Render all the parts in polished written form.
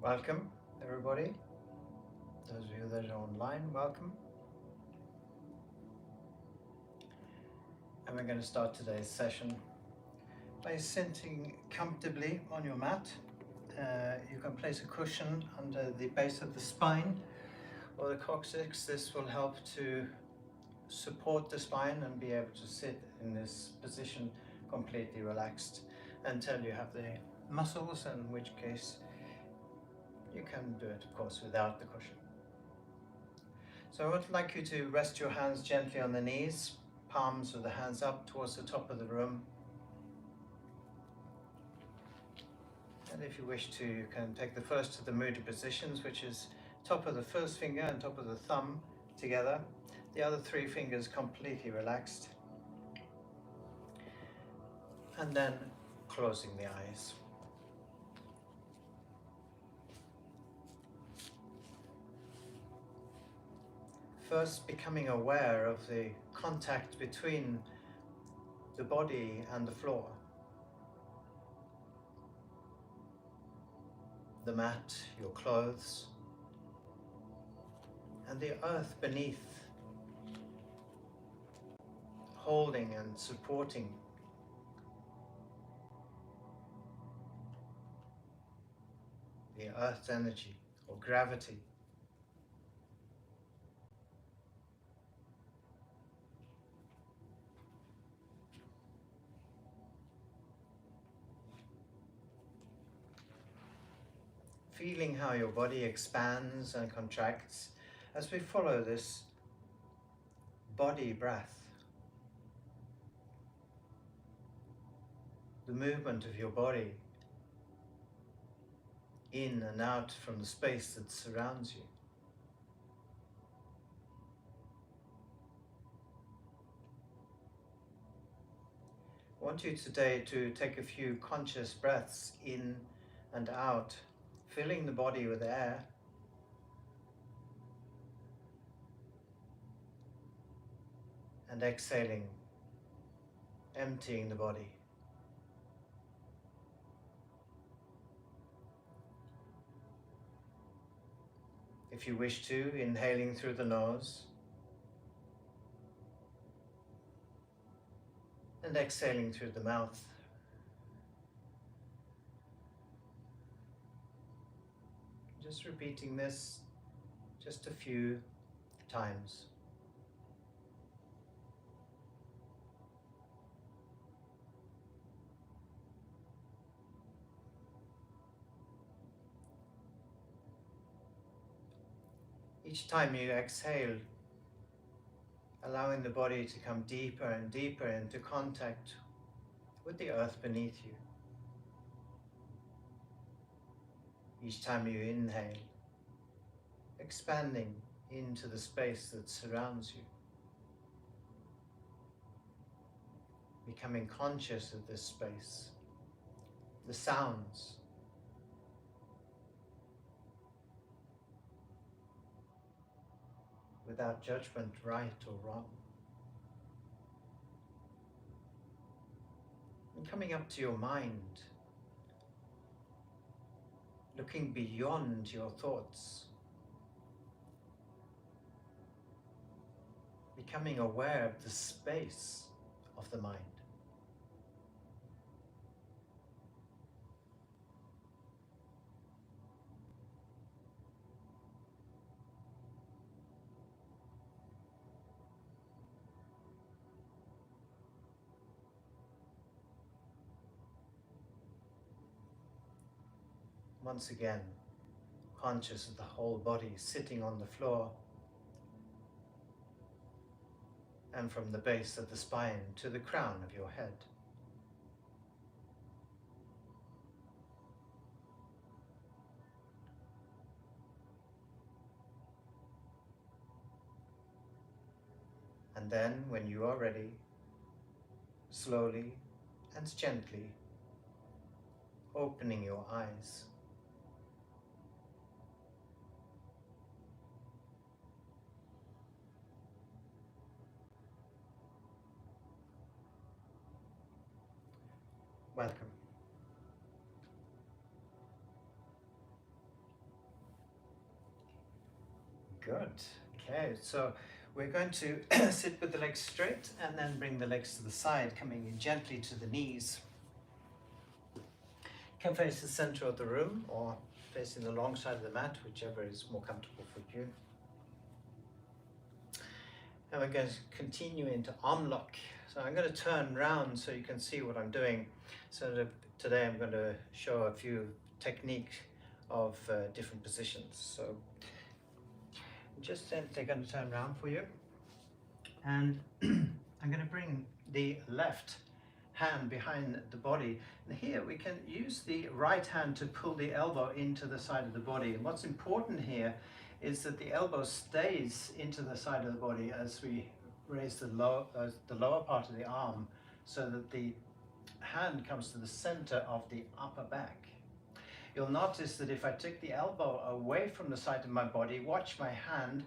Welcome, everybody. Those of you that are online, welcome. And we're going to start today's session by sitting comfortably on your mat. You can place a cushion under the base of the spine or the coccyx. This will help to support the spine and be able to sit in this position completely relaxed until you have the muscles, in which case you can do it, of course, without the cushion. So I would like you to rest your hands gently on the knees, palms of the hands up towards the top of the room. And if you wish to, you can take the first of the mudra positions, which is top of the first finger and top of the thumb together. The other three fingers completely relaxed. And then closing the eyes. First, becoming aware of the contact between the body and the floor. The mat, your clothes, and the earth beneath, holding and supporting. The earth's energy or gravity. Feeling how your body expands and contracts as we follow this body breath. The movement of your body in and out from the space that surrounds you. I want you today to take a few conscious breaths in and out, filling the body with air. And exhaling, emptying the body. If you wish to, inhaling through the nose and exhaling through the mouth. Just repeating this just a few times. Each time you exhale, allowing the body to come deeper and deeper into contact with the earth beneath you. Each time you inhale, expanding into the space that surrounds you. Becoming conscious of this space, the sounds, without judgment, right or wrong. And coming up to your mind, looking beyond your thoughts, becoming aware of the space of the mind. Once again, conscious of the whole body sitting on the floor, and from the base of the spine to the crown of your head. And then, when you are ready, slowly and gently opening your eyes. Welcome. Good. Okay, so we're going to sit with the legs straight and then bring the legs to the side, coming in gently to the knees. You can face the center of the room or facing the long side of the mat, whichever is more comfortable for you. And we're going to continue into arm lock. So I'm going to turn round so you can see what I'm doing. So today I'm going to show a few techniques of different positions. So just gently going to turn around for you. And I'm going to bring the left hand behind the body. And here we can use the right hand to pull the elbow into the side of the body. And what's important here is that the elbow stays into the side of the body as we raise the lower part of the arm, so that the hand comes to the center of the upper back. You'll notice that if I take the elbow away from the side of my body, watch my hand,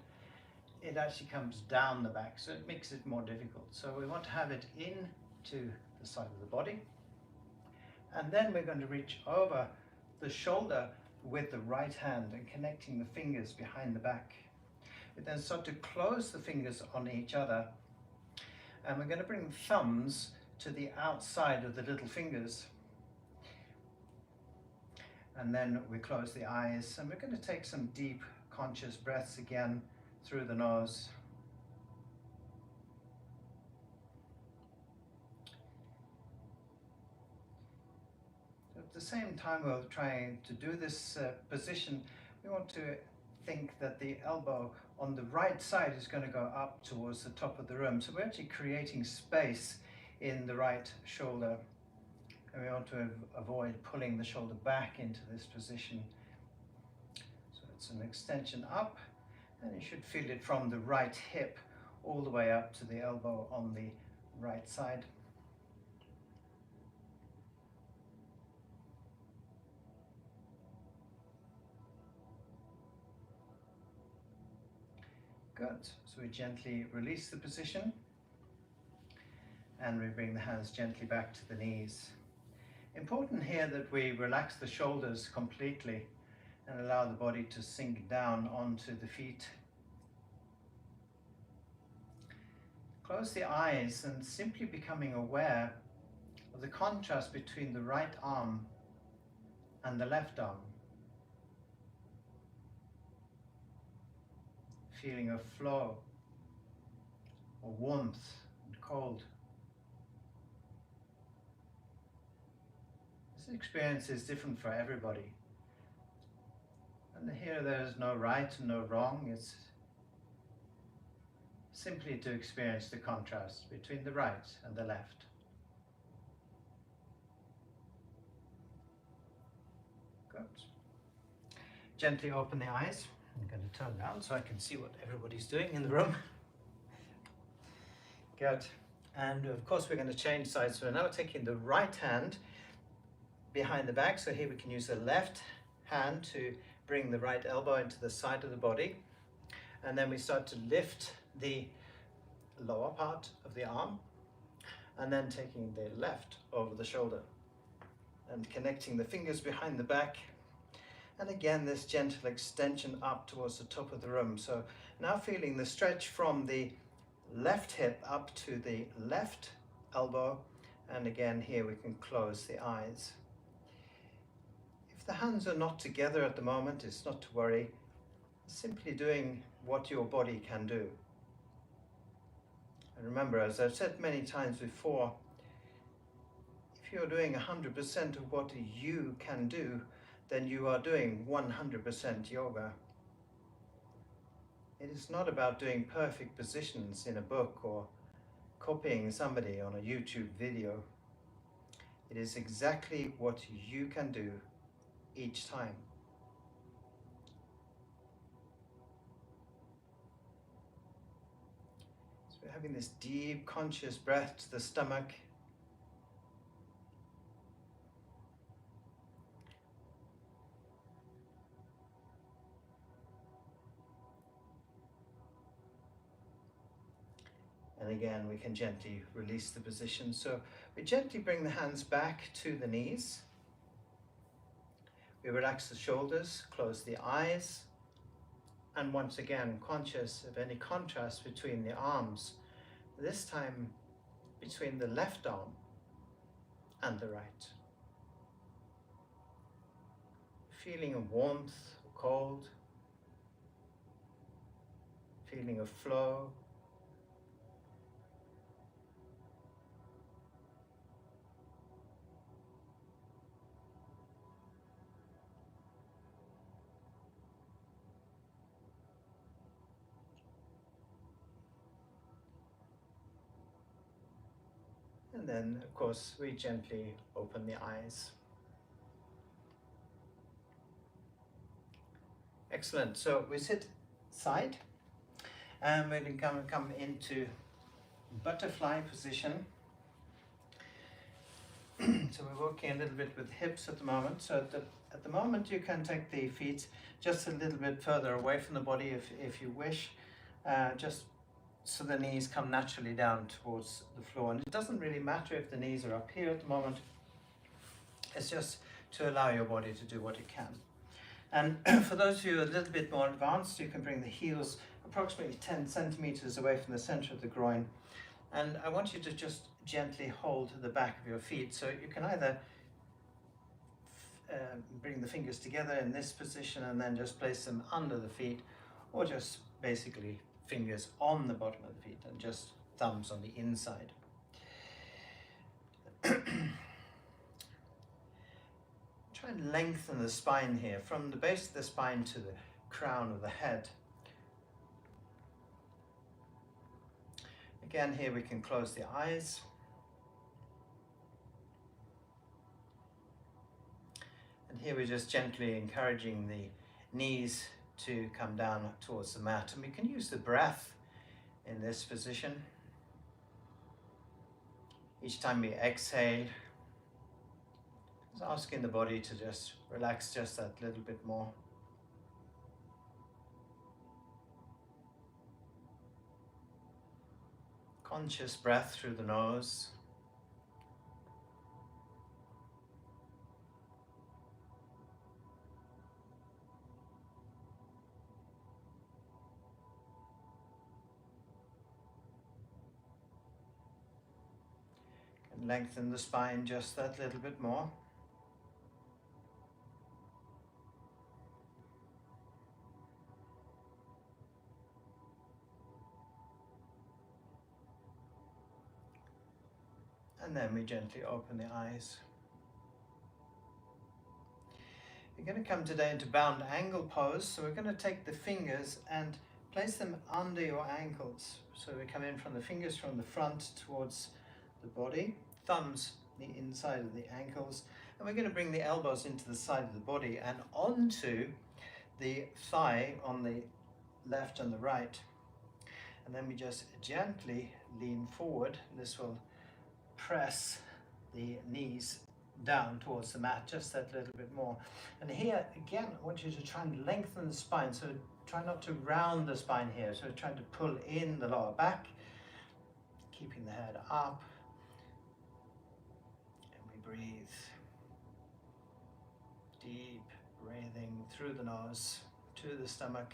it actually comes down the back, so it makes it more difficult. So we want to have it into the side of the body. And then we're going to reach over the shoulder with the right hand and connecting the fingers behind the back. We then start to close the fingers on each other, and we're going to bring thumbs to the outside of the little fingers. And then we close the eyes, and we're going to take some deep conscious breaths again through the nose. At the same time we're trying to do this position, we want to think that the elbow on the right side is going to go up towards the top of the room. So we're actually creating space in the right shoulder. And we want to avoid pulling the shoulder back into this position. So it's an extension up, and you should feel it from the right hip all the way up to the elbow on the right side. Good. So we gently release the position, and we bring the hands gently back to the knees. Important here that we relax the shoulders completely and allow the body to sink down onto the feet. Close the eyes and simply becoming aware of the contrast between the right arm and the left arm. Feeling of flow or warmth and cold. This experience is different for everybody. And here there is no right and no wrong. It's simply to experience the contrast between the right and the left. Good. Gently open the eyes. I'm going to turn around so I can see what everybody's doing in the room. Good. And of course we're going to change sides. So we're now taking the right hand behind the back. So here we can use the left hand to bring the right elbow into the side of the body. And then we start to lift the lower part of the arm, and then taking the left over the shoulder and connecting the fingers behind the back. And again, this gentle extension up towards the top of the room. So now feeling the stretch from the left hip up to the left elbow. And again, here we can close the eyes. If the hands are not together at the moment, it's not to worry. Simply doing what your body can do. And remember, as I've said many times before, if you're doing 100% of what you can do, then you are doing 100% yoga. It is not about doing perfect positions in a book or copying somebody on a YouTube video. It is exactly what you can do each time. So we're having this deep conscious breath to the stomach. And again, we can gently release the position. So we gently bring the hands back to the knees. We relax the shoulders, close the eyes, And once again, conscious of any contrast between the arms, this time between the left arm and the right. Feeling of warmth or cold, feeling of flow. And then, of course, we gently open the eyes. Excellent. So we sit side and we're going to come into butterfly position. So we're working a little bit with hips at the moment. So at the moment you can take the feet just a little bit further away from the body if you wish, just so the knees come naturally down towards the floor. And it doesn't really matter if the knees are up here at the moment. It's just to allow your body to do what it can. And for those of you a little bit more advanced, you can bring the heels approximately 10 centimeters away from the center of the groin. And I want you to just gently hold the back of your feet. So you can either bring the fingers together in this position and then just place them under the feet, or just basically fingers on the bottom of the feet and just thumbs on the inside. Try and lengthen the spine here, from the base of the spine to the crown of the head. Again, here we can close the eyes. And here we're just gently encouraging the knees to come down towards the mat. And we can use the breath in this position. Each time we exhale, just asking the body to just relax just that little bit more. Conscious breath through the nose. And lengthen the spine just that little bit more. And then we gently open the eyes. We're going to come today into bound angle pose. So we're going to take the fingers and place them under your ankles. So we come in from the fingers from the front towards the body, thumbs the inside of the ankles, and we're going to bring the elbows into the side of the body and onto the thigh on the left and the right. And then we just gently lean forward. This will press the knees down towards the mat just that little bit more. And here again, I want you to try and lengthen the spine. So try not to round the spine here. So trying to pull in the lower back, keeping the head up. And we breathe. Deep breathing through the nose to the stomach.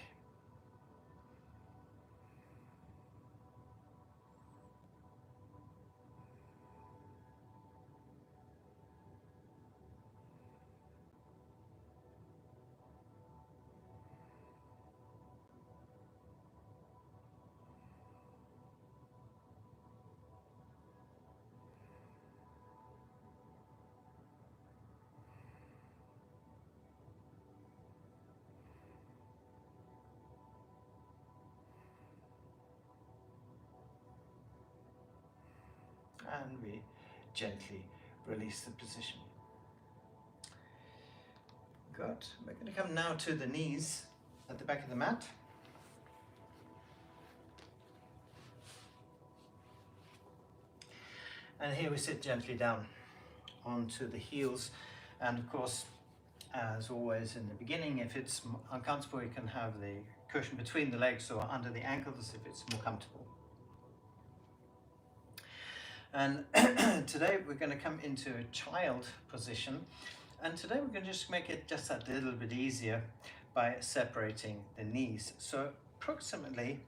And we gently release the position. Good. We're going to come now to the knees at the back of the mat. And here we sit gently down onto the heels. And of course, as always in the beginning, if it's uncomfortable, you can have the cushion between the legs or under the ankles if it's more comfortable. And today we're going to come into a child position. And today we're going to just make it just that little bit easier by separating the knees. So approximately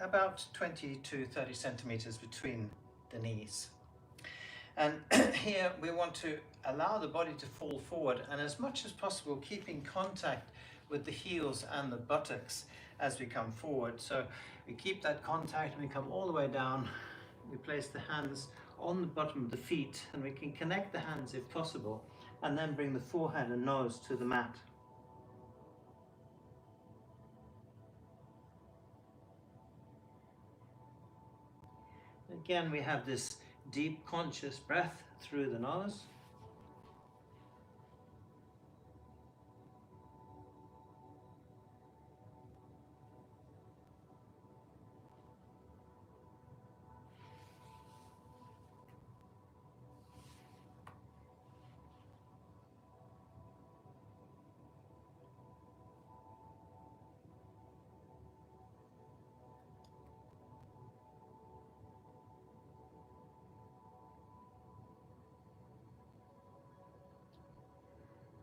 about 20 to 30 centimeters between the knees. And here we want to allow the body to fall forward, and as much as possible keeping contact with the heels and the buttocks as we come forward. So we keep that contact and we come all the way down. We place the hands on the bottom of the feet, and we can connect the hands if possible, and then bring the forehead and nose to the mat. Again, we have this deep conscious breath through the nose.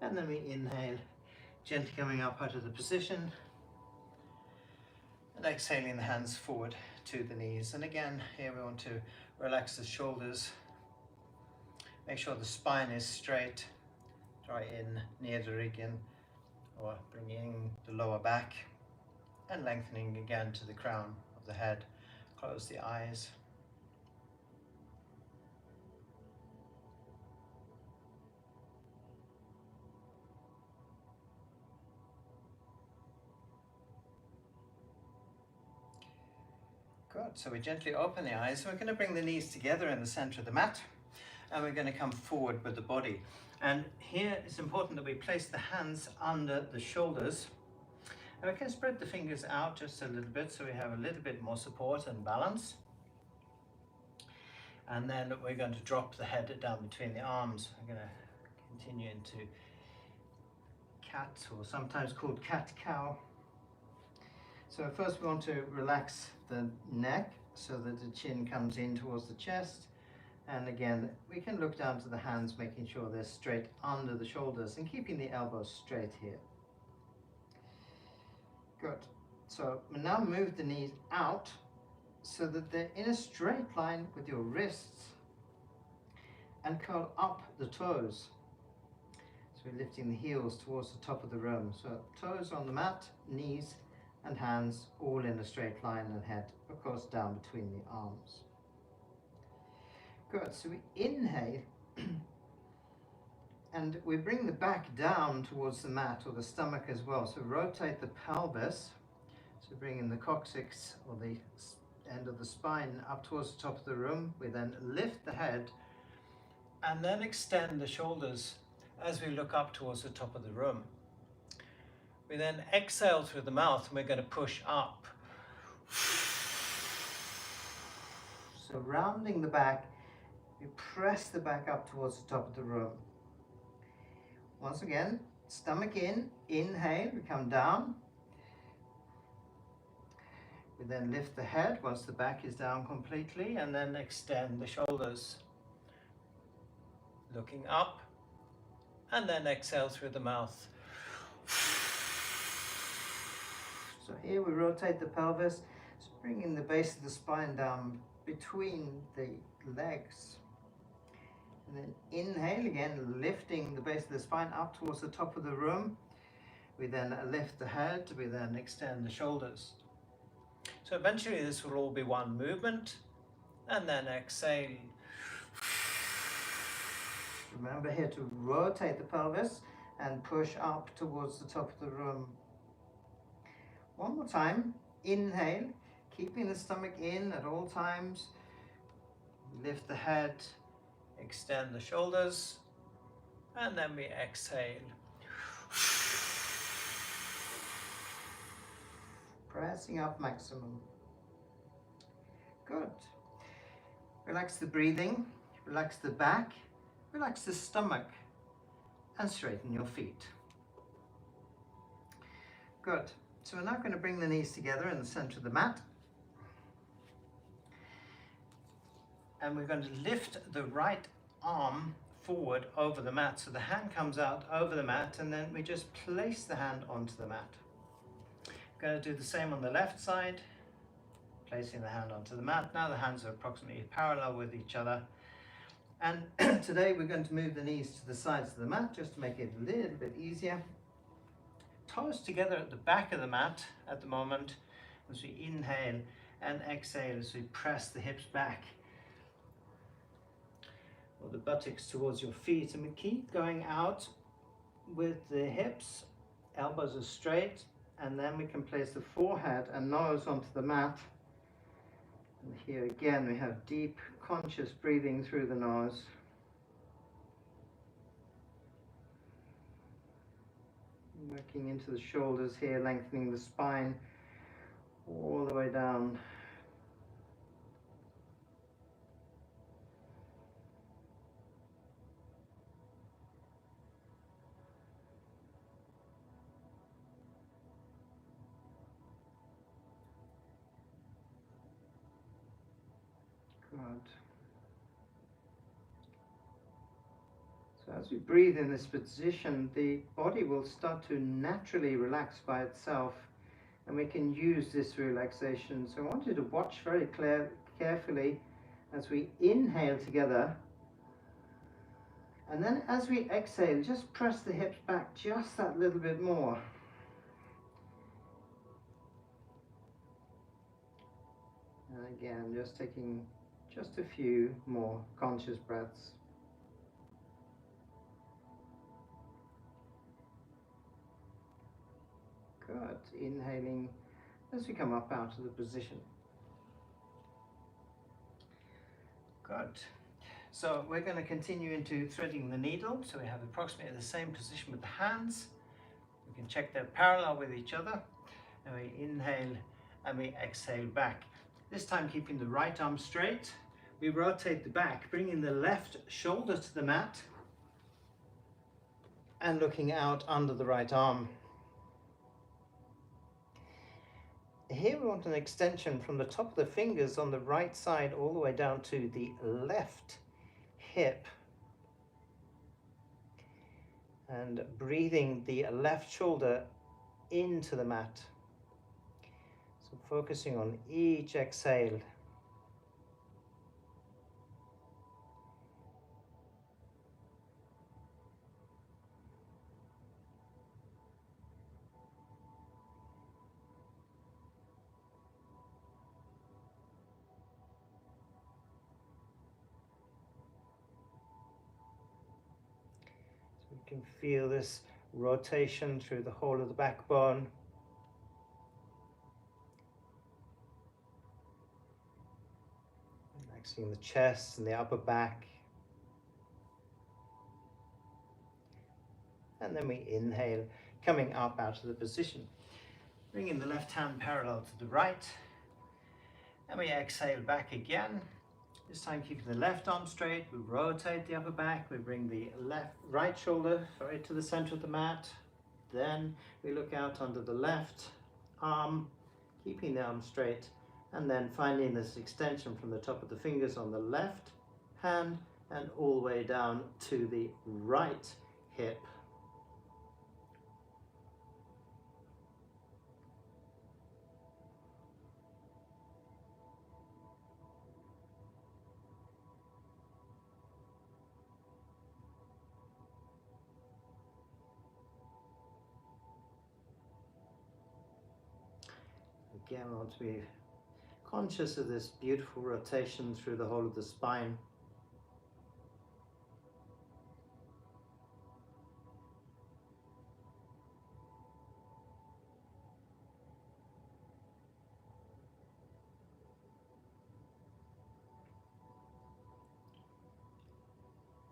And then we inhale, gently coming up out of the position, and exhaling the hands forward to the knees. And again, here we want to relax the shoulders, make sure the spine is straight, draw in near the ryggen, or bringing the lower back, and lengthening again to the crown of the head. Close the eyes. Good, so we gently open the eyes. So we're going to bring the knees together in the center of the mat, and we're going to come forward with the body. And here it's important that we place the hands under the shoulders, and we can spread the fingers out just a little bit so we have a little bit more support and balance. And then we're going to drop the head down between the arms. I'm going to continue into cat, or sometimes called cat-cow. So first we want to relax the neck so that the chin comes in towards the chest. And again, we can look down to the hands, making sure they're straight under the shoulders and keeping the elbows straight here. Good. So now move the knees out so that they're in a straight line with your wrists, and curl up the toes. So we're lifting the heels towards the top of the room. So toes on the mat, knees and hands all in a straight line, and head, of course, down between the arms. Good, so we inhale and we bring the back down towards the mat, or the stomach as well. So rotate the pelvis, so bring in the coccyx, or the end of the spine, up towards the top of the room. We then lift the head and then extend the shoulders as we look up towards the top of the room. We then exhale through the mouth, and we're going to push up. So rounding the back, we press the back up towards the top of the room. Once again, stomach in, inhale, we come down. We then lift the head once the back is down completely, and then extend the shoulders. Looking up, and then exhale through the mouth. So here we rotate the pelvis, so bringing the base of the spine down between the legs. And then inhale again, lifting the base of the spine up towards the top of the room. We then lift the head, we then extend the shoulders. So eventually this will all be one movement, and then exhale. Remember here to rotate the pelvis and push up towards the top of the room. One more time, inhale, keeping the stomach in at all times. Lift the head, extend the shoulders, and then we exhale. Pressing up maximum. Good. Relax the breathing, relax the back, relax the stomach, and straighten your feet. Good. So we're now going to bring the knees together in the center of the mat. And we're going to lift the right arm forward over the mat. So the hand comes out over the mat, and then we just place the hand onto the mat. We're going to do the same on the left side, placing the hand onto the mat. Now the hands are approximately parallel with each other. And today we're going to move the knees to the sides of the mat just to make it a little bit easier. Toes together at the back of the mat at the moment as we inhale, and exhale as we press the hips back or the buttocks towards your feet, and we keep going out with the hips, elbows are straight, and then we can place the forehead and nose onto the mat. And here again we have deep conscious breathing through the nose. Working into the shoulders here, lengthening the spine all the way down. Good. So as we breathe in this position, the body will start to naturally relax by itself, and we can use this relaxation. So I want you to watch very carefully as we inhale together, and then as we exhale, just press the hips back just that little bit more. And again, just taking just a few more conscious breaths. Good. Inhaling as we come up out of the position. Good. So we're going to continue into threading the needle. So we have approximately the same position with the hands. We can check they're parallel with each other. And we inhale and we exhale back. This time keeping the right arm straight. We rotate the back, bringing the left shoulder to the mat and looking out under the right arm. Here we want an extension from the top of the fingers on the right side all the way down to the left hip. And breathing the left shoulder into the mat. So focusing on each exhale. So you can feel this rotation through the whole of the backbone. Relaxing the chest and the upper back. And then we inhale, coming up out of the position. Bringing the left hand parallel to the right. And we exhale back again. This time keeping the left arm straight. We rotate the upper back. We bring the right shoulder to the center of the mat. Then we look out under the left arm, keeping the arm straight. And then finding this extension from the top of the fingers on the left hand and all the way down to the right hip. Again, I want to be conscious of this beautiful rotation through the whole of the spine.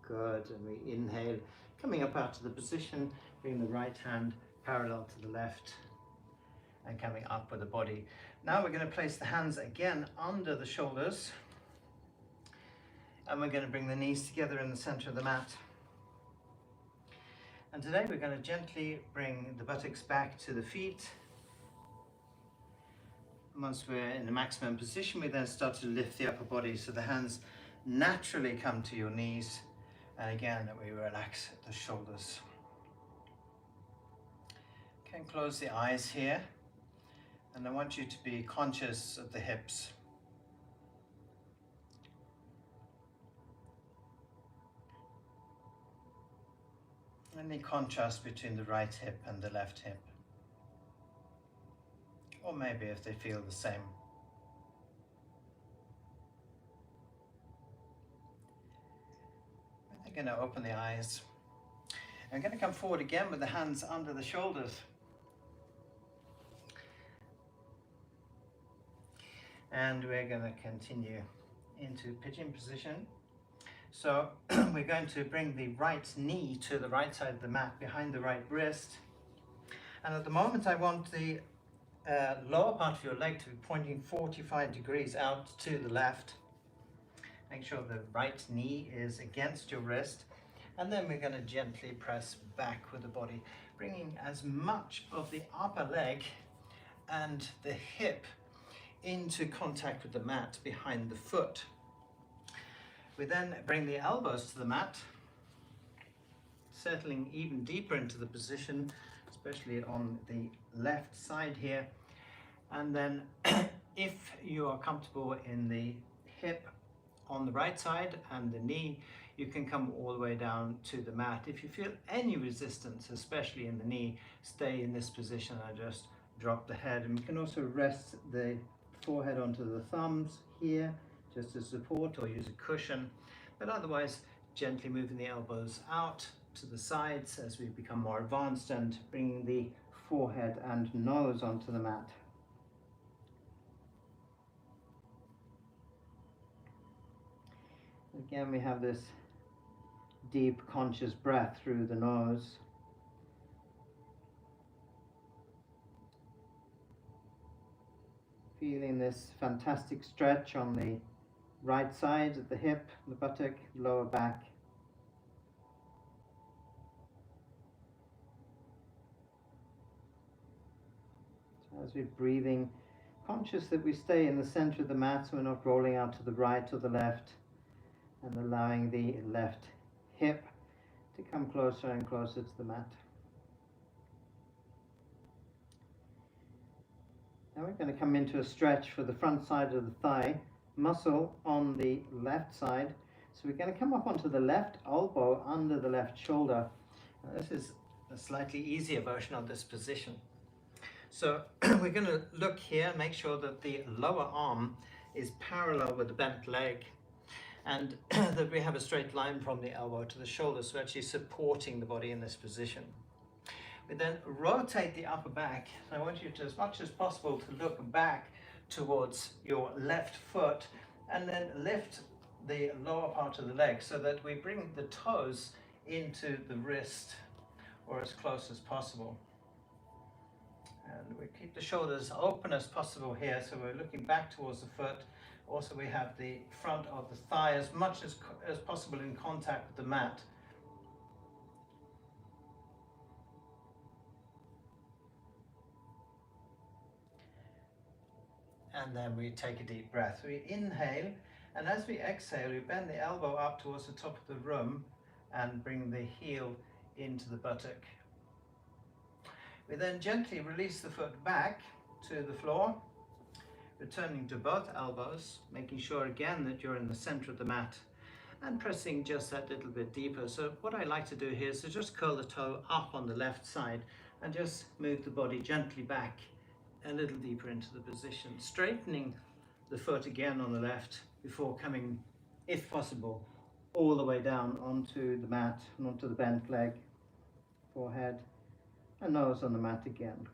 Good, and we inhale, coming up out of the position, bring the right hand parallel to the left and coming up with the body. Now we're going to place the hands again under the shoulders and we're going to bring the knees together in the center of the mat. And today we're going to gently bring the buttocks back to the feet. And once we're in the maximum position, we then start to lift the upper body so the hands naturally come to your knees And again, that we relax the shoulders. Can close the eyes here, and I want you to be conscious of the hips. Any contrast between the right hip and the left hip, or maybe if they feel the same. I'm going to open the eyes. I'm going to come forward again with the hands under the shoulders. And we're going to continue into pigeon position. So we're going to bring the right knee to the right side of the mat, behind the right wrist. And at the moment I want the lower part of your leg to be pointing 45 degrees out to the left. Make sure the right knee is against your wrist. And then we're going to gently press back with the body, bringing as much of the upper leg and the hip into contact with the mat behind the foot. We then bring the elbows to the mat, settling even deeper into the position, especially on the left side here. And then if you are comfortable in the hip on the right side and the knee, you can come all the way down to the mat. If you feel any resistance, especially in the knee, stay in this position and just drop the head. And you can also rest the forehead onto the thumbs here, just as support, or use a cushion. But otherwise, gently moving the elbows out to the sides as we become more advanced, and bringing the forehead and nose onto the mat. Again, we have this deep conscious breath through the nose. Feeling this fantastic stretch on the right side of the hip, the buttock, lower back. So as we're breathing, conscious that we stay in the center of the mat, so we're not rolling out to the right or the left, and allowing the left hip to come closer and closer to the mat. Now we're going to come into a stretch for the front side of the thigh muscle on the left side. So we're going to come up onto the left elbow under the left shoulder. Now this is a slightly easier version of this position. So we're going to look here, make sure that the lower arm is parallel with the bent leg, and that we have a straight line from the elbow to the shoulder, so actually supporting the body in this position. We then rotate the upper back. So I want you to, as much as possible, to look back towards your left foot, and then lift the lower part of the leg so that we bring the toes into the wrist, or as close as possible. And we keep the shoulders open as possible here, so we're looking back towards the foot. Also, we have the front of the thigh as much as possible in contact with the mat. And then we take a deep breath. We inhale, and as we exhale, we bend the elbow up towards the top of the room and bring the heel into the buttock. We then gently release the foot back to the floor, returning to both elbows, making sure again that you're in the center of the mat, and pressing just that little bit deeper. So what I like to do here is to just curl the toe up on the left side and just move the body gently back a little deeper into the position, straightening the foot again on the left before coming, if possible, all the way down onto the mat and onto the bent leg, forehead and nose on the mat again.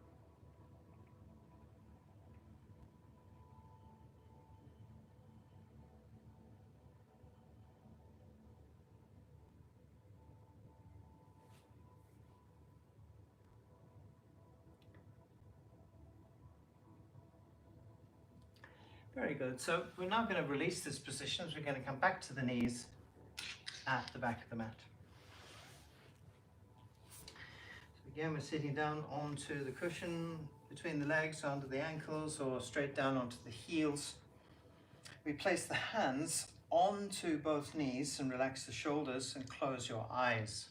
Very good. So we're now going to release this position. So we're going to come back to the knees at the back of the mat. So again, we're sitting down onto the cushion between the legs, under the ankles, or straight down onto the heels. We place the hands onto both knees and relax the shoulders and close your eyes.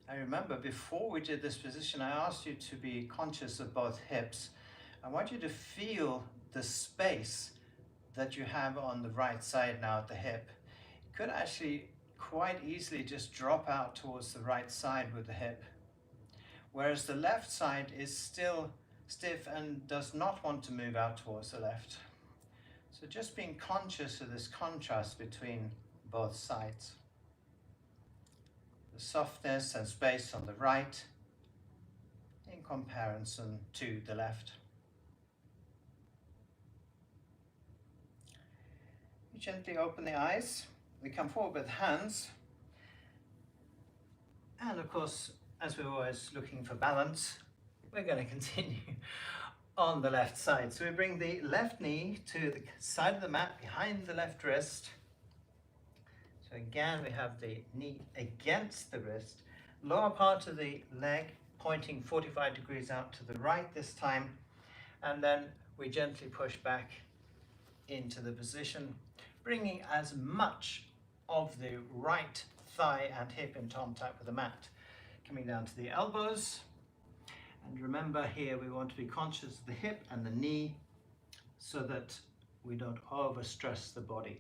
I remember before we did this position, I asked you to be conscious of both hips. I want you to feel the space that you have on the right side now at the hip. It could actually quite easily just drop out towards the right side with the hip, whereas the left side is still stiff and does not want to move out towards the left. So just being conscious of this contrast between both sides. The softness and space on the right in comparison to the left. You gently open the eyes. We come forward with hands. And of course, as we're always looking for balance, we're going to continue on the left side. So we bring the left knee to the side of the mat behind the left wrist. So again, we have the knee against the wrist, lower part of the leg pointing 45 degrees out to the right this time, and then we gently push back into the position, bringing as much of the right thigh and hip in contact with the mat, coming down to the elbows. And remember here, we want to be conscious of the hip and the knee so that we don't overstress the body.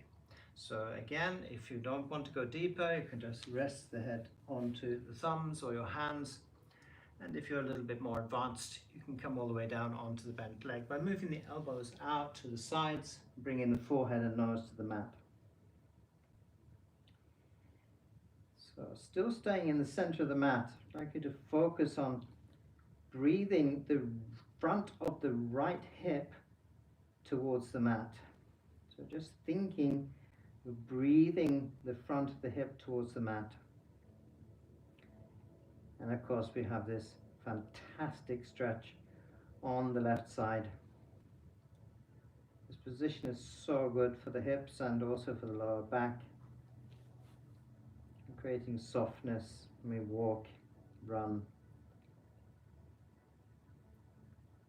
So again, if you don't want to go deeper, you can just rest the head onto the thumbs or your hands. And if you're a little bit more advanced, you can come all the way down onto the bent leg by moving the elbows out to the sides, bringing the forehead and nose to the mat. So still staying in the center of the mat, I'd like you to focus on breathing the front of the right hip towards the mat. So just thinking of breathing the front of the hip towards the mat. And of course we have this fantastic stretch on the left side. This position is so good for the hips and also for the lower back, creating softness when we walk, run,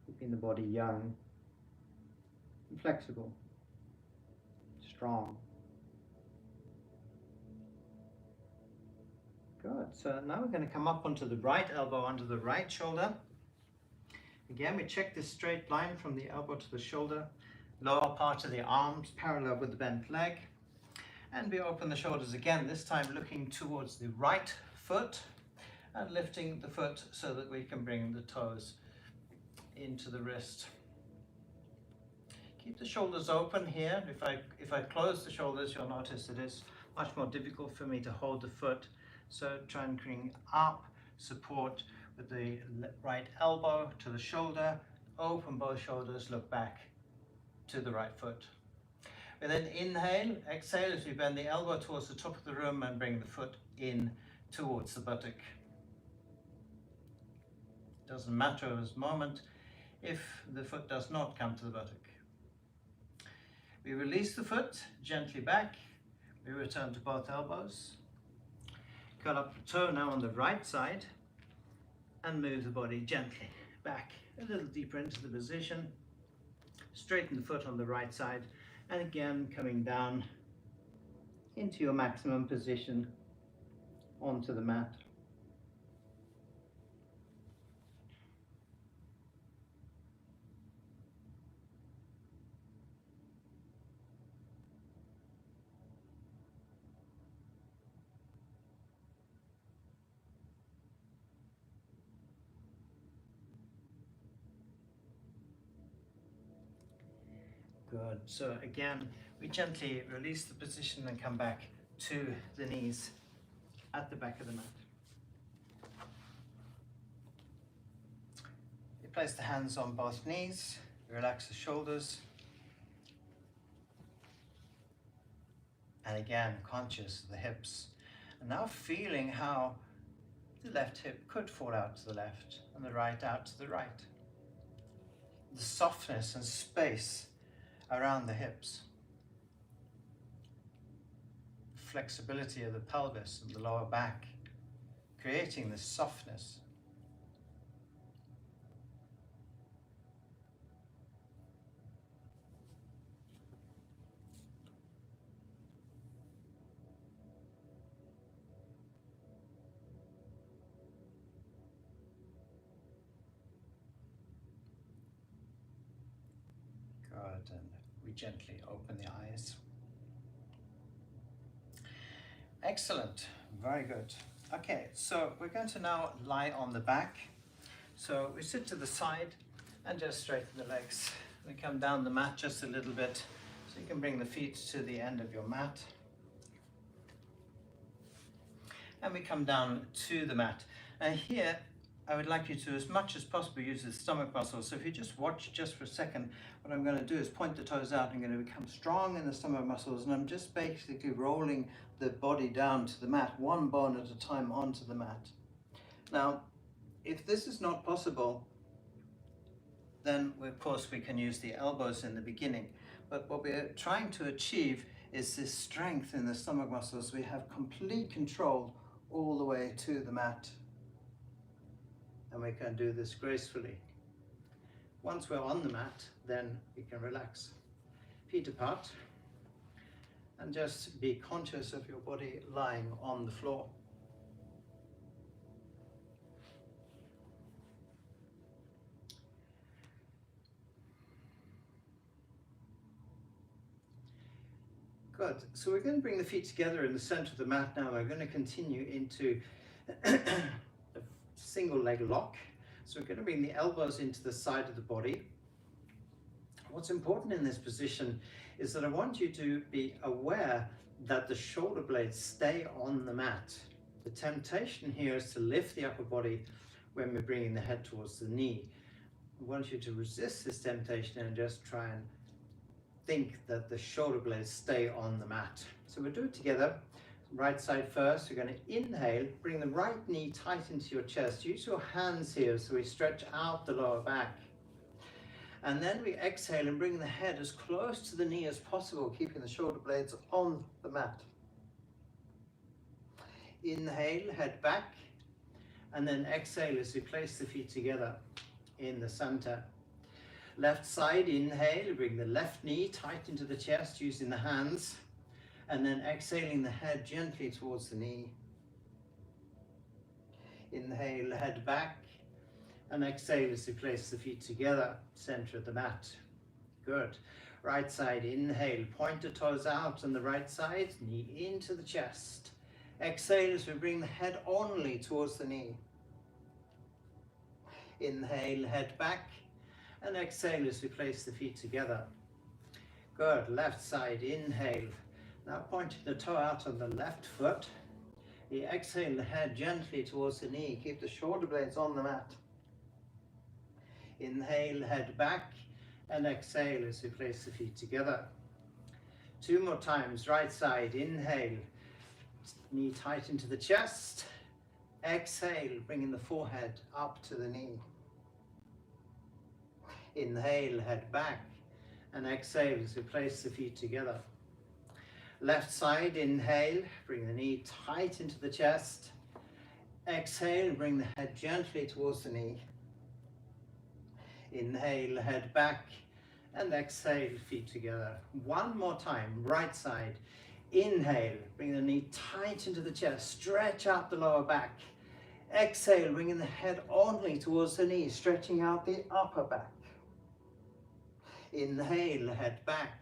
keeping the body young and flexible, strong. Good. So now we're going to come up onto the right elbow, onto the right shoulder. Again, we check this straight line from the elbow to the shoulder, lower part of the arms parallel with the bent leg. And we open the shoulders again, this time looking towards the right foot and lifting the foot so that we can bring the toes into the wrist. Keep the shoulders open here. If I close the shoulders, you'll notice it is much more difficult for me to hold the foot. So try and bring up, support with the right elbow to the shoulder, open both shoulders, look back to the right foot. And then inhale, exhale as we bend the elbow towards the top of the room and bring the foot in towards the buttock. Doesn't matter at this moment if the foot does not come to the buttock. We release the foot gently back. We return to both elbows. Curl up the toe now on the right side and move the body gently back a little deeper into the position. Straighten the foot on the right side and again coming down into your maximum position onto the mat. Good. So again, we gently release the position and come back to the knees at the back of the mat. You place the hands on both knees, relax the shoulders. And again, conscious of the hips. And now feeling how the left hip could fall out to the left and the right out to the right. The softness and space around the hips. Flexibility of the pelvis and the lower back, creating this softness. Good, and we gently open the eyes. Excellent, very good. Okay, so we're going to now lie on the back. So we sit to the side and just straighten the legs. We come down the mat just a little bit, so you can bring the feet to the end of your mat. And we come down to the mat. And here, I would like you to, as much as possible, use the stomach muscles. So if you just watch just for a second, what I'm going to do is point the toes out. I'm going to become strong in the stomach muscles, and I'm just basically rolling the body down to the mat, one bone at a time onto the mat. Now, if this is not possible, then of course we can use the elbows in the beginning. But what we're trying to achieve is this strength in the stomach muscles. We have complete control all the way to the mat. And we can do this gracefully. Once we're on the mat, then we can relax. Feet apart. And just be conscious of your body lying on the floor. Good. So we're going to bring the feet together in the center of the mat now. We're going to continue into a single leg lock. So we're going to bring the elbows into the side of the body. What's important in this position is that I want you to be aware that the shoulder blades stay on the mat. The temptation here is to lift the upper body when we're bringing the head towards the knee. I want you to resist this temptation and just try and think that the shoulder blades stay on the mat. So we'll do it together. Right side first. You're going to inhale, bring the right knee tight into your chest. Use your hands here so we stretch out the lower back. And then we exhale and bring the head as close to the knee as possible, keeping the shoulder blades on the mat. Inhale, head back, and then exhale as we place the feet together in the center. Left side, inhale, bring the left knee tight into the chest using the hands, and then exhaling the head gently towards the knee. Inhale, head back, and exhale as we place the feet together, center of the mat. Good. Right side, inhale, point the toes out on the right side, knee into the chest. Exhale as we bring the head only towards the knee. Inhale, head back, and exhale as we place the feet together. Good. Left side, inhale. Now pointing the toe out on the left foot. You exhale the head gently towards the knee. Keep the shoulder blades on the mat. Inhale, head back, and exhale as we place the feet together. Two more times. Right side, inhale. Knee tight into the chest. Exhale, bringing the forehead up to the knee. Inhale, head back, and exhale as we place the feet together. Left side, inhale, bring the knee tight into the chest. Exhale, bring the head gently towards the knee. Inhale, head back, and exhale, feet together. One more time, right side. Inhale, bring the knee tight into the chest, stretch out the lower back. Exhale, bringing the head only towards the knee, stretching out the upper back. Inhale, head back,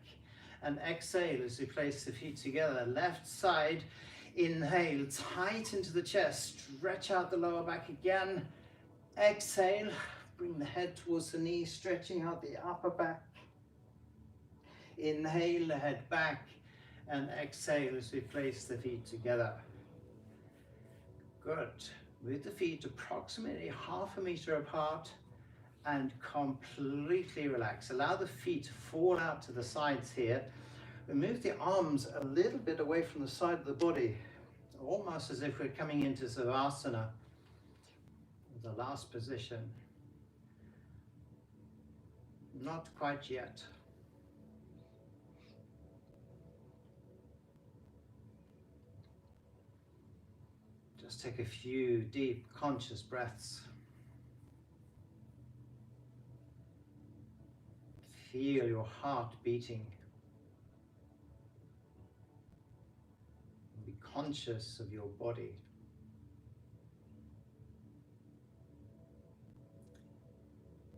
and exhale as we place the feet together. Left side, inhale, tight into the chest, stretch out the lower back again. Exhale, bring the head towards the knee, stretching out the upper back. Inhale, head back, and exhale as we place the feet together. Good. Move the feet approximately half a meter apart and completely relax. Allow the feet to fall out to the sides here. We move the arms a little bit away from the side of the body, almost as if we're coming into Savasana, the last position. Not quite yet. Just take a few deep, conscious breaths. Feel your heart beating. Be conscious of your body.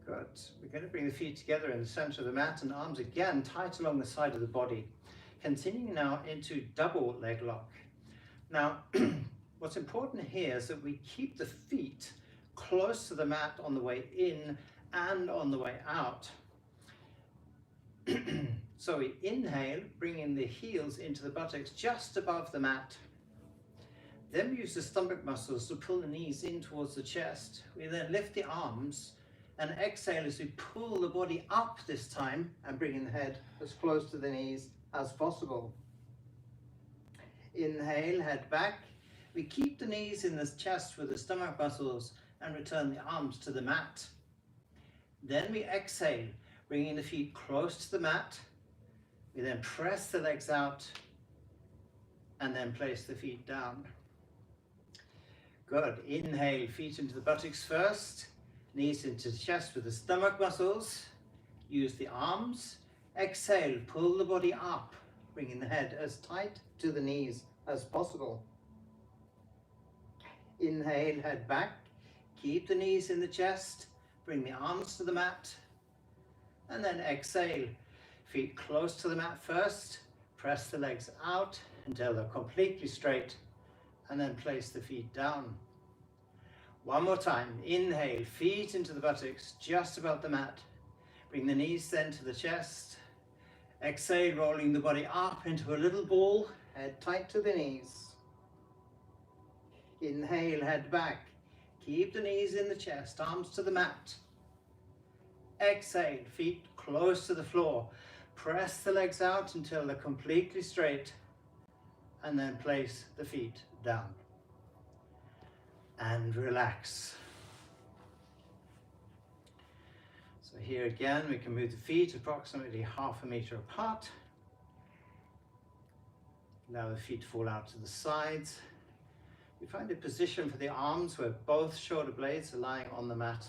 Good. We're going to bring the feet together in the center of the mat and arms again tight along the side of the body. Continuing now into double leg lock. Now, what's important here is that we keep the feet close to the mat on the way in and on the way out. So we inhale, bringing the heels into the buttocks just above the mat. Then we use the stomach muscles to pull the knees in towards the chest. We then lift the arms and exhale as we pull the body up this time and bring the head as close to the knees as possible. Inhale, head back. We keep the knees in the chest with the stomach muscles and return the arms to the mat. Then we exhale, bringing the feet close to the mat. We then press the legs out and then place the feet down. Good. Inhale, feet into the buttocks first, knees into the chest with the stomach muscles. Use the arms. Exhale, pull the body up, bringing the head as tight to the knees as possible. Inhale, head back. Keep the knees in the chest. Bring the arms to the mat. And then exhale, feet close to the mat first. Press the legs out until they're completely straight. And then place the feet down. One more time. Inhale, feet into the buttocks, just above the mat. Bring the knees then to the chest. Exhale, rolling the body up into a little ball, head tight to the knees. Inhale, head back. Keep the knees in the chest, arms to the mat. Exhale, feet close to the floor. Press the legs out until they're completely straight. And then place the feet down. And relax. So here again, we can move the feet approximately 1/2 meter apart. Allow the feet to fall out to the sides. You find a position for the arms where both shoulder blades are lying on the mat.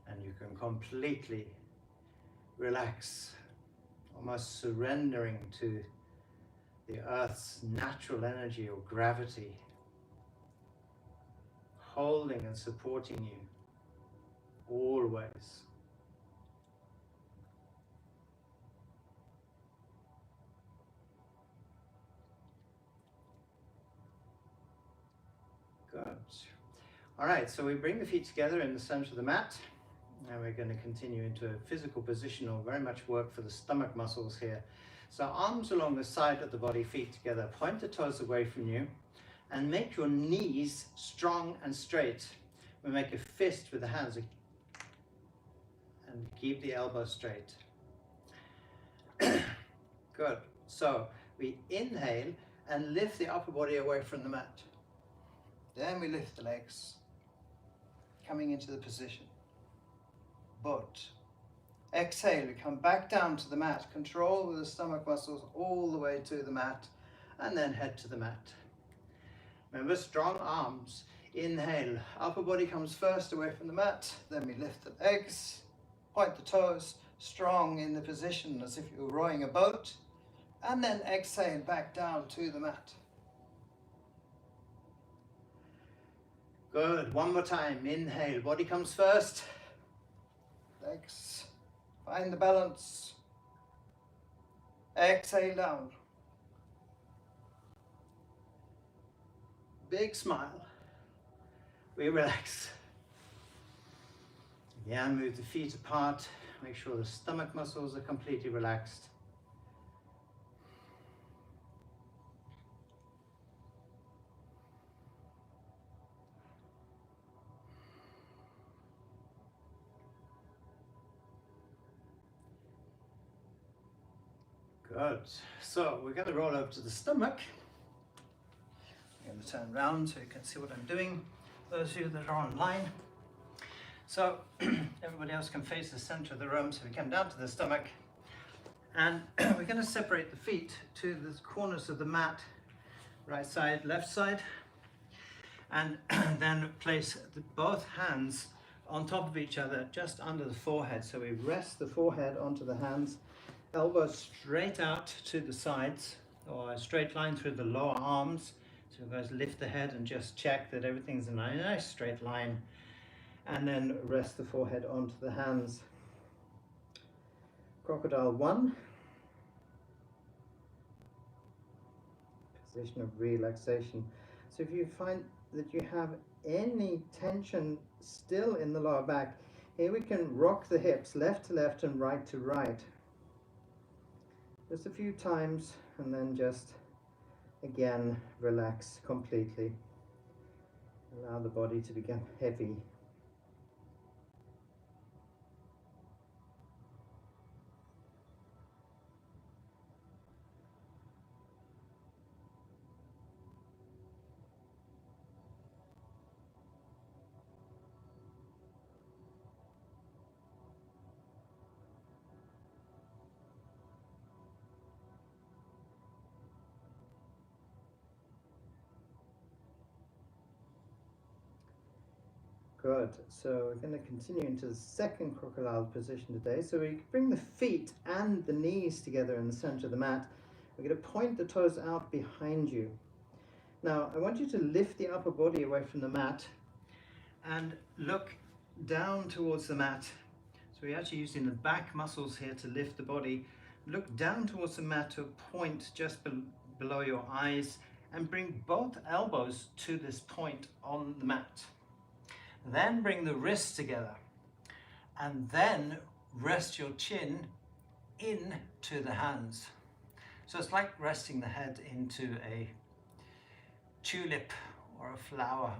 And you can completely relax, almost surrendering to the earth's natural energy or gravity, holding and supporting you always. Good. All right, so we bring the feet together in the center of the mat. And we're going to continue into a physical position, or very much work for the stomach muscles here. So arms along the side of the body, feet together, point the toes away from you, and make your knees strong and straight. We make a fist with the hands and keep the elbow straight. Good. So we inhale and lift the upper body away from the mat. Then we lift the legs, coming into the position. But exhale, we come back down to the mat, control with the stomach muscles all the way to the mat, and then head to the mat. Remember, strong arms. Inhale, upper body comes first away from the mat, then we lift the legs, point the toes, strong in the position as if you were rowing a boat, and then exhale back down to the mat. Good, one more time. Inhale, body comes first. Legs, find the balance. Exhale down. Big smile. We relax. Again, move the feet apart. Make sure the stomach muscles are completely relaxed. Good. So we're going to roll over to the stomach. I'm going to turn around so you can see what I'm doing. Those of you that are online. So everybody else can face the center of the room. So we come down to the stomach. And we're going to separate the feet to the corners of the mat. Right side, left side. And then place both hands on top of each other, just under the forehead. So we rest the forehead onto the hands. Elbows straight out to the sides, or a straight line through the lower arms, So guys, lift the head and just check that everything's in a nice straight line, and then rest the forehead onto the hands. Crocodile 1. Position of relaxation. So if you find that you have any tension still in the lower back, here we can rock the hips left to left and right to right. Just a few times, and then just again relax completely. Allow the body to become heavy. Good. So we're going to continue into the second crocodile position today. So we bring the feet and the knees together in the center of the mat. We're going to point the toes out behind you. Now I want you to lift the upper body away from the mat and look down towards the mat. So we're actually using the back muscles here to lift the body. Look down towards the mat to a point just below your eyes, and bring both elbows to this point on the mat. Then bring the wrists together, and then rest your chin into the hands. So it's like resting the head into a tulip or a flower.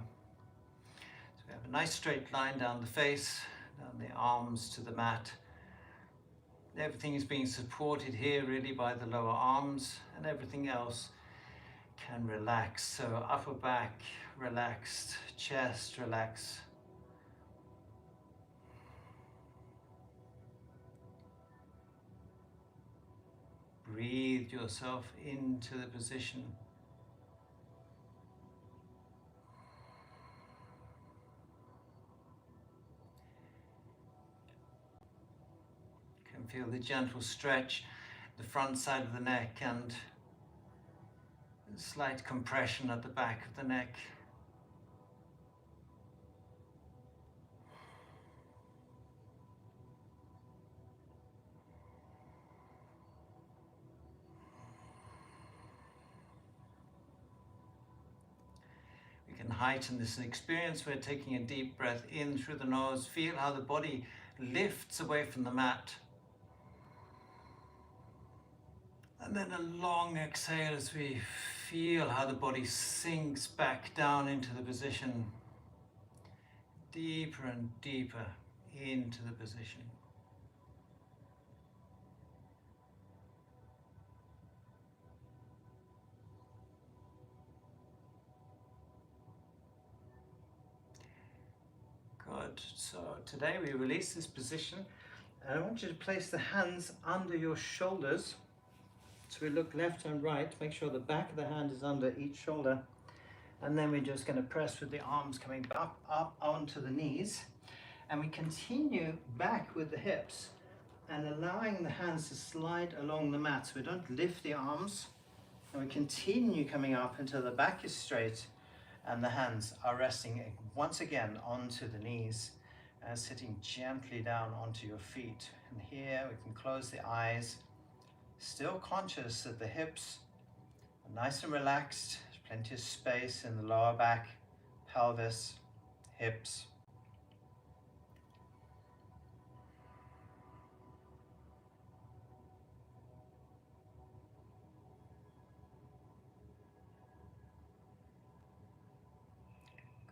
So we have a nice straight line down the face, down the arms to the mat. Everything is being supported here really by the lower arms, and everything else can relax. So upper back relaxed, chest relaxed. Breathe yourself into the position. You can feel the gentle stretch, the front side of the neck, and slight compression at the back of the neck. Can heighten this experience. We're taking a deep breath in through the nose. Feel how the body lifts away from the mat. And then a long exhale as we feel how the body sinks back down into the position. Deeper and deeper into the position. Good. So today we release this position, and I want you to place the hands under your shoulders. So we look left and right, make sure the back of the hand is under each shoulder, and then we're just going to press with the arms coming up onto the knees, and we continue back with the hips and allowing the hands to slide along the mat. So we don't lift the arms, and we continue coming up until the back is straight and the hands are resting once again onto the knees, sitting gently down onto your feet. And here we can close the eyes, still conscious that the hips are nice and relaxed. There's plenty of space in the lower back, pelvis, hips.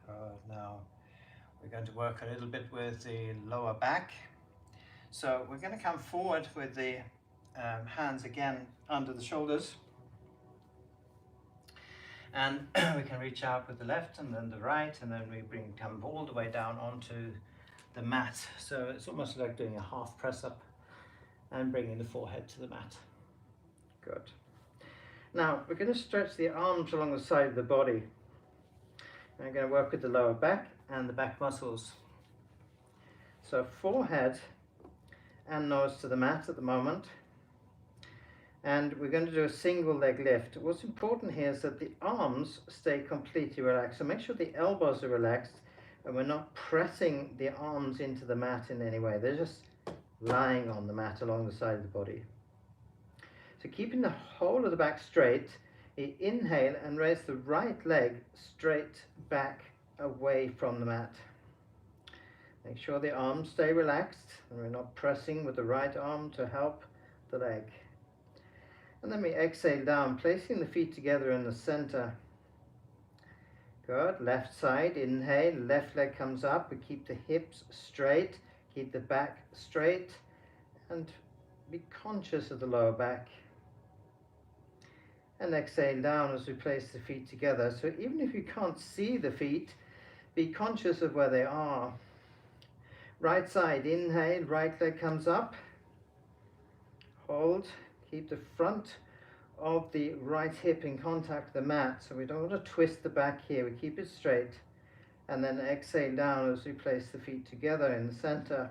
Good. Now we're going to work a little bit with the lower back. So we're going to come forward with the hands again under the shoulders, and we can reach out with the left and then the right, and then we come all the way down onto the mat. So it's almost like doing a half press up and bringing the forehead to the mat. Good. Now we're going to stretch the arms along the side of the body. I'm going to work with the lower back and the back muscles. So forehead and nose to the mat at the moment. And we're going to do a single leg lift. What's important here is that the arms stay completely relaxed. So make sure the elbows are relaxed and we're not pressing the arms into the mat in any way. They're just lying on the mat along the side of the body. So keeping the whole of the back straight, you inhale and raise the right leg straight back away from the mat. Make sure the arms stay relaxed and we're not pressing with the right arm to help the leg. And then we exhale down, placing the feet together in the center. Good. Left side, inhale, left leg comes up. We keep the hips straight, keep the back straight, and be conscious of the lower back. And exhale down as we place the feet together. So even if you can't see the feet, be conscious of where they are. Right side, inhale, right leg comes up. Hold. Keep the front of the right hip in contact with the mat, so we don't want to twist the back here. We keep it straight, and then exhale down as we place the feet together in the center.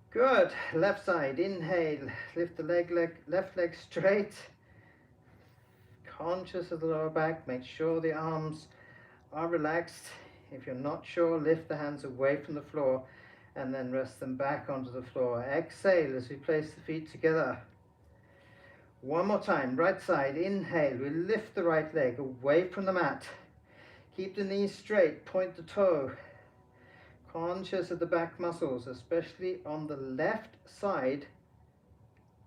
Good. Left side, inhale, lift the left leg straight, conscious of the lower back. Make sure the arms are relaxed. If you're not sure, lift the hands away from the floor and then rest them back onto the floor. Exhale as we place the feet together. One more time, right side, inhale, we lift the right leg away from the mat. Keep the knees straight, point the toe. Conscious of the back muscles, especially on the left side.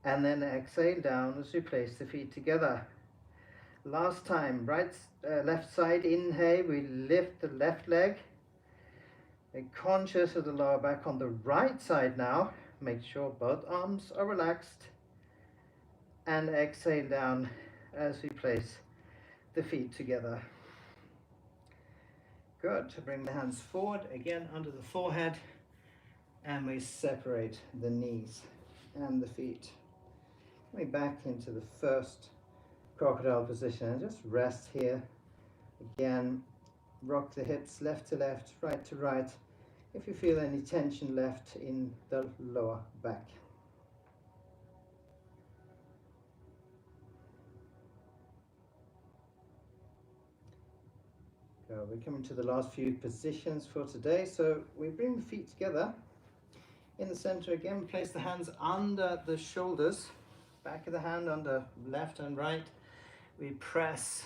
And then exhale down as we place the feet together. Last time, left side, inhale, we lift the left leg. Be conscious of the lower back on the right side now. Make sure both arms are relaxed. And exhale down as we place the feet together. Good. To bring the hands forward, again under the forehead. And we separate the knees and the feet. Coming back into the first crocodile position and just rest here. Again, rock the hips left to left, right to right, if you feel any tension left in the lower back. We're coming to the last few positions for today. So we bring the feet together in the center again. We place the hands under the shoulders, back of the hand under left and right. We press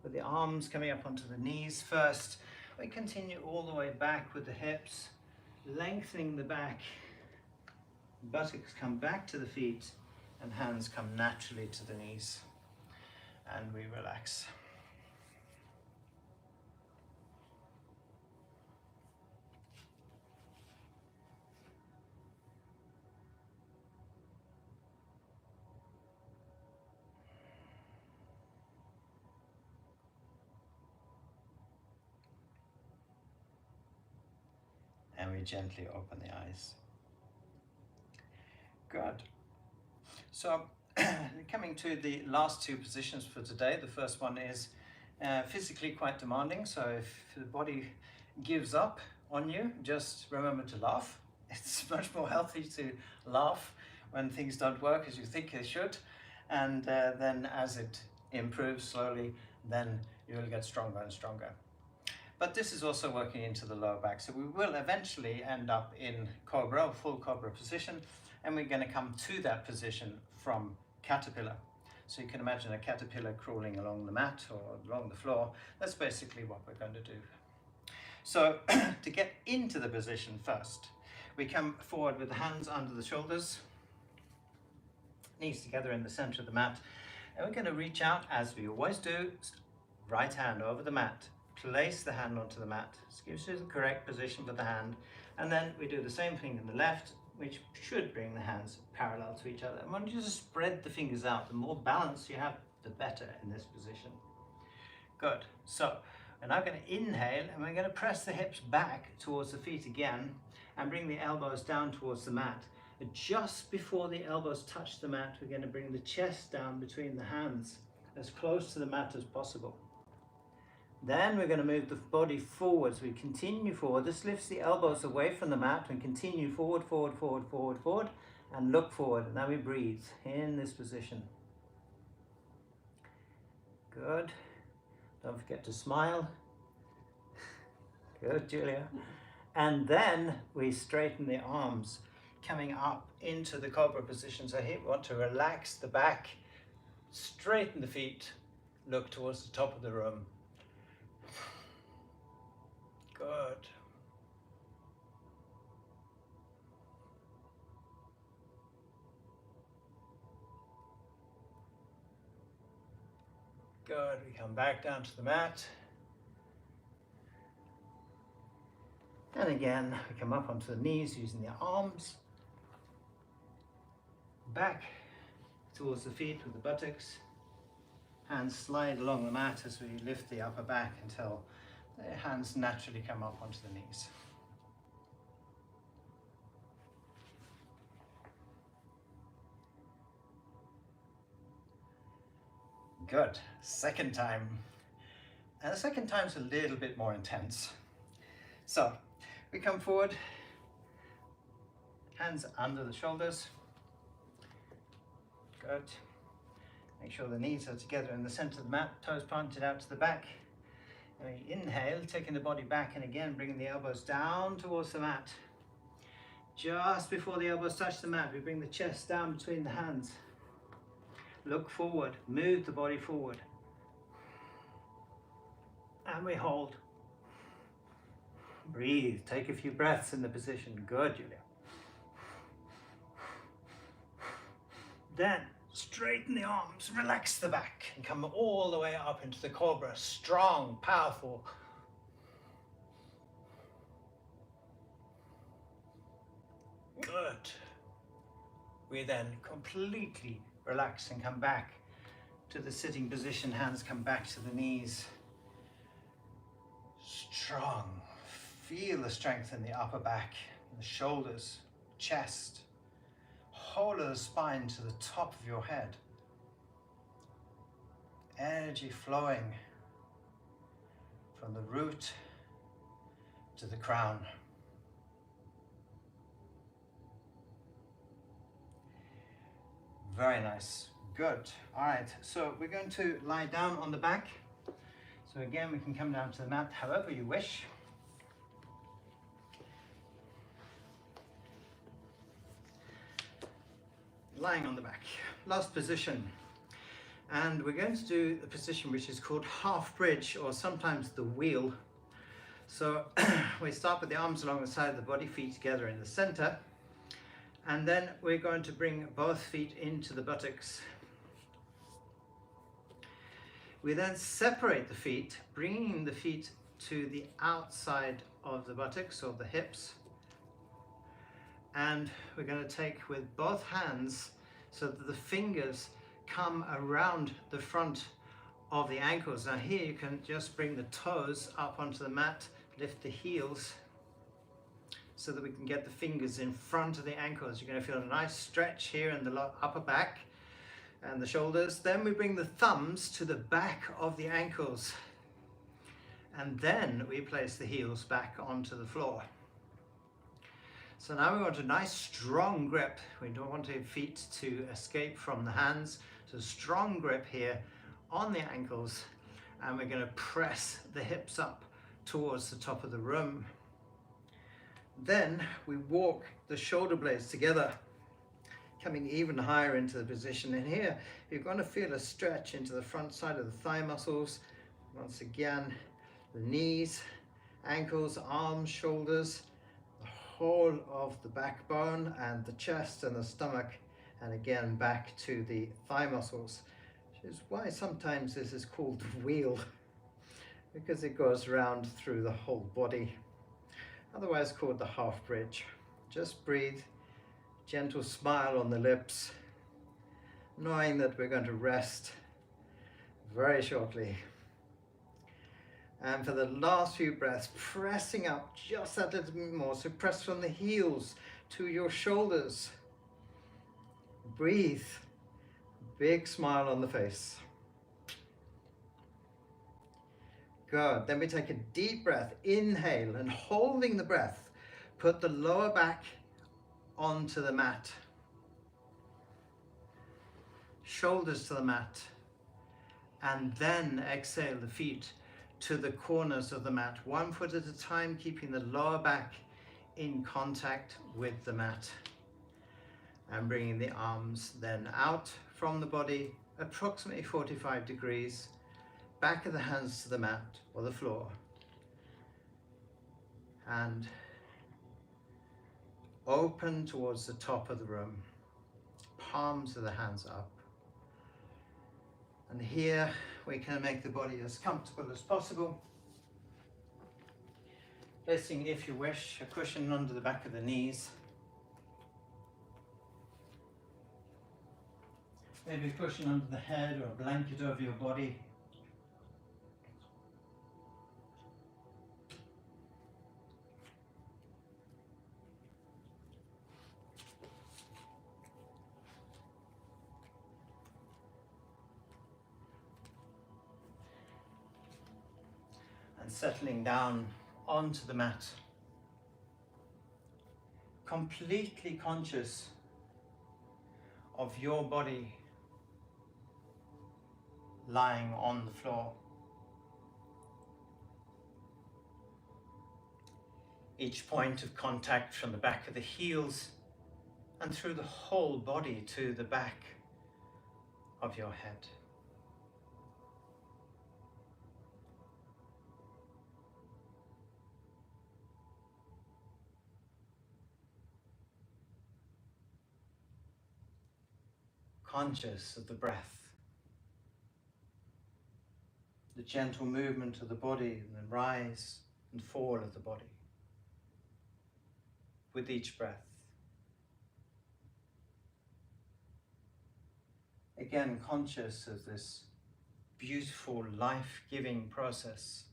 with the arms coming up onto the knees first. We continue all the way back with the hips, lengthening the back. Buttocks come back to the feet and hands come naturally to the knees. And we relax. And we gently open the eyes. Good. So coming to the last two positions for today. The first one is physically quite demanding. So if the body gives up on you, just remember to laugh. It's much more healthy to laugh when things don't work as you think they should. And then as it improves slowly, then you'll get stronger and stronger. But this is also working into the lower back. So we will eventually end up in cobra, full cobra position, and we're going to come to that position from caterpillar. So you can imagine a caterpillar crawling along the mat or along the floor. That's basically what we're going to do. So to get into the position first, we come forward with the hands under the shoulders, knees together in the center of the mat, and we're going to reach out as we always do, right hand over the mat. Place the hand onto the mat. This gives you the correct position for the hand. And then we do the same thing in the left, which should bring the hands parallel to each other. And when you just spread the fingers out, the more balance you have, the better in this position. Good. So we're now going to inhale and we're going to press the hips back towards the feet again and bring the elbows down towards the mat. And just before the elbows touch the mat, we're going to bring the chest down between the hands as close to the mat as possible. Then we're going to move the body forward. So we continue forward. This lifts the elbows away from the mat and continue forward, forward, forward, forward, forward. and look forward. Now we breathe in this position. Good. Don't forget to smile. Good, Julia. And then we straighten the arms, coming up into the cobra position. So here we want to relax the back, straighten the feet, look towards the top of the room. Good. Good. We come back down to the mat. And again, we come up onto the knees using the arms. Back towards the feet with the buttocks. Hands slide along the mat as we lift the upper back until the hands naturally come up onto the knees. Good. Second time. And the second time's a little bit more intense. So we come forward, hands under the shoulders. Good. Make sure the knees are together in the center of the mat, toes pointed out to the back. And we inhale, taking the body back, and again bringing the elbows down towards the mat. Just before the elbows touch the mat, we bring the chest down between the hands. Look forward, move the body forward. And we hold. Breathe, take a few breaths in the position. Good, Julia. Then straighten the arms, relax the back, and come all the way up into the cobra. Strong, powerful. Good. We then completely relax and come back to the sitting position. Hands come back to the knees. Strong. Feel the strength in the upper back, the shoulders, chest. Whole of the spine to the top of your head. Energy flowing from the root to the crown. Very nice. Good. All right, so we're going to lie down on the back. So again, we can come down to the mat however you wish. Lying on the back. Last position. And we're going to do a position which is called half bridge, or sometimes the wheel. So we start with the arms along the side of the body, feet together in the center. And then we're going to bring both feet into the buttocks. We then separate the feet, bringing the feet to the outside of the buttocks or the hips. And we're going to take with both hands so that the fingers come around the front of the ankles. Now here you can just bring the toes up onto the mat, lift the heels, so that we can get the fingers in front of the ankles. You're going to feel a nice stretch here in the upper back and the shoulders. Then we bring the thumbs to the back of the ankles. And then we place the heels back onto the floor. So now we want a nice strong grip. We don't want the feet to escape from the hands. So strong grip here on the ankles. And we're going to press the hips up towards the top of the room. Then we walk the shoulder blades together, coming even higher into the position. And here you're going to feel a stretch into the front side of the thigh muscles. Once again, the knees, ankles, arms, shoulders, the whole of the backbone and the chest and the stomach, and again back to the thigh muscles, which is why sometimes this is called the wheel, because it goes round through the whole body. Otherwise called the half bridge. Just breathe, gentle smile on the lips, knowing that we're going to rest very shortly. And for the last few breaths, pressing up just that little bit more. So press from the heels to your shoulders. Breathe, big smile on the face. Good. Then we take a deep breath, inhale, and holding the breath, put the lower back onto the mat. shoulders to the mat, and then exhale the feet to the corners of the mat, 1 foot at a time, keeping the lower back in contact with the mat. And bringing the arms then out from the body, approximately 45 degrees, back of the hands to the mat or the floor. And open towards the top of the room, palms of the hands up. And here we can make the body as comfortable as possible. Placing, if you wish, a cushion under the back of the knees. Maybe a cushion under the head or a blanket over your body. And settling down onto the mat. Completely conscious of your body lying on the floor. Each point of contact from the back of the heels and through the whole body to the back of your head. Conscious of the breath, the gentle movement of the body and the rise and fall of the body with each breath. Again, conscious of this beautiful life-giving process.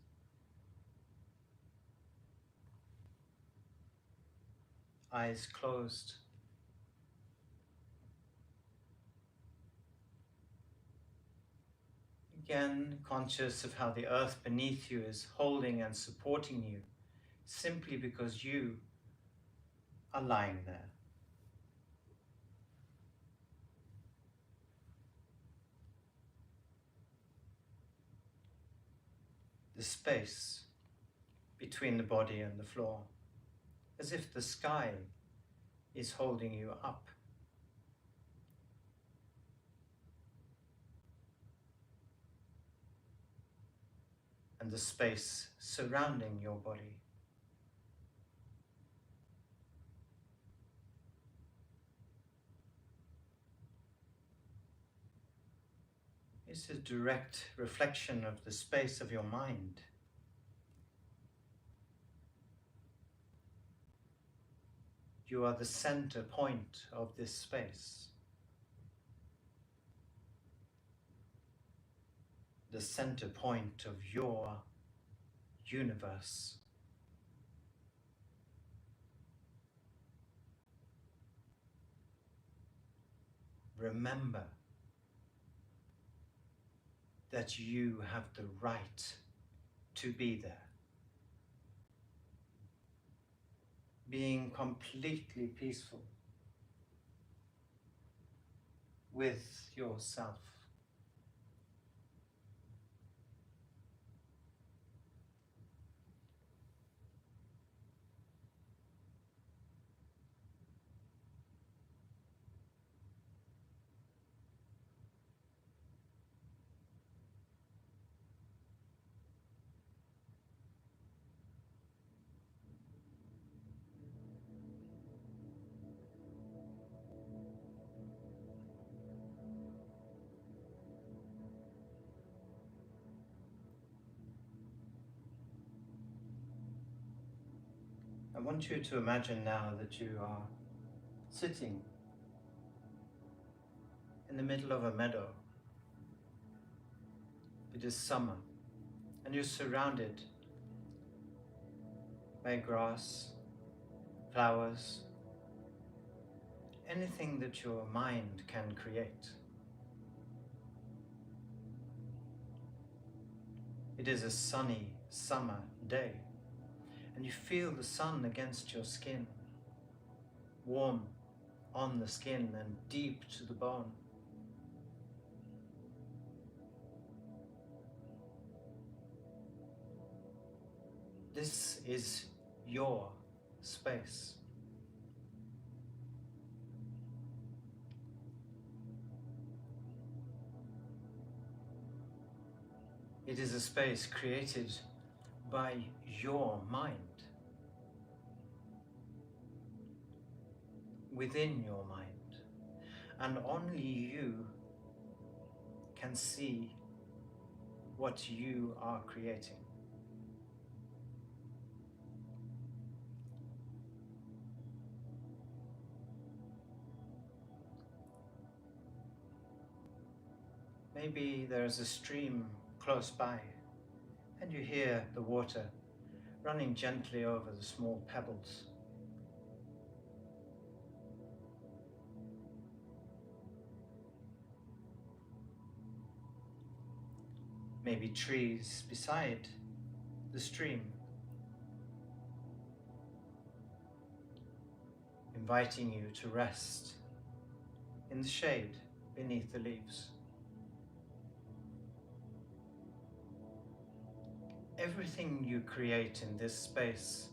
Eyes closed. Again, conscious of how the earth beneath you is holding and supporting you simply because you are lying there. The space between the body and the floor, as if the sky is holding you up. And the space surrounding your body. It's a direct reflection of the space of your mind. You are the center point of this space. The center point of your universe. Remember that you have the right to be there. Being completely peaceful with yourself. I want you to imagine now that you are sitting in the middle of a meadow. It is summer and you're surrounded by grass, flowers, anything that your mind can create. It is a sunny summer day and you feel the sun against your skin, warm on the skin and deep to the bone. This is your space. It is a space created by your mind, within your mind, and only you can see what you are creating. Maybe there is a stream close by and you hear the water running gently over the small pebbles. Maybe trees beside the stream, inviting you to rest in the shade beneath the leaves. Everything you create in this space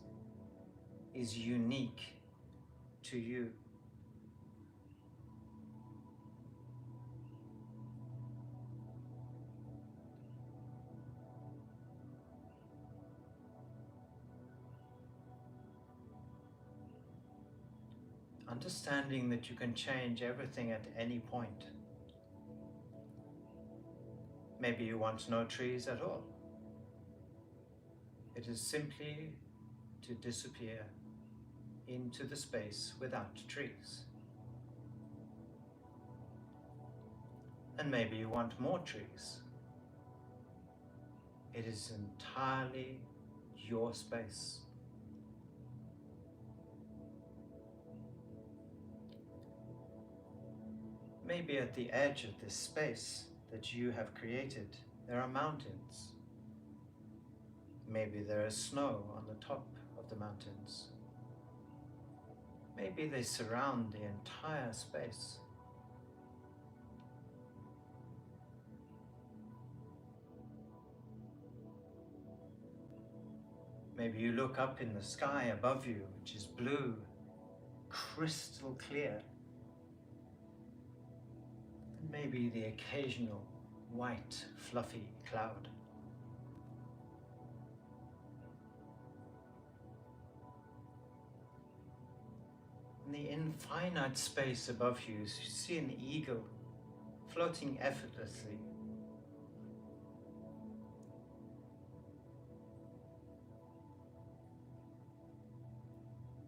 is unique to you. Understanding that you can change everything at any point. Maybe you want no trees at all. It is simply to disappear into the space without trees. And maybe you want more trees. It is entirely your space. Maybe at the edge of this space that you have created, there are mountains. Maybe there is snow on the top of the mountains. Maybe they surround the entire space. Maybe you look up in the sky above you, which is blue, crystal clear. And maybe the occasional white, fluffy cloud. In the infinite space above you, you see an eagle floating effortlessly.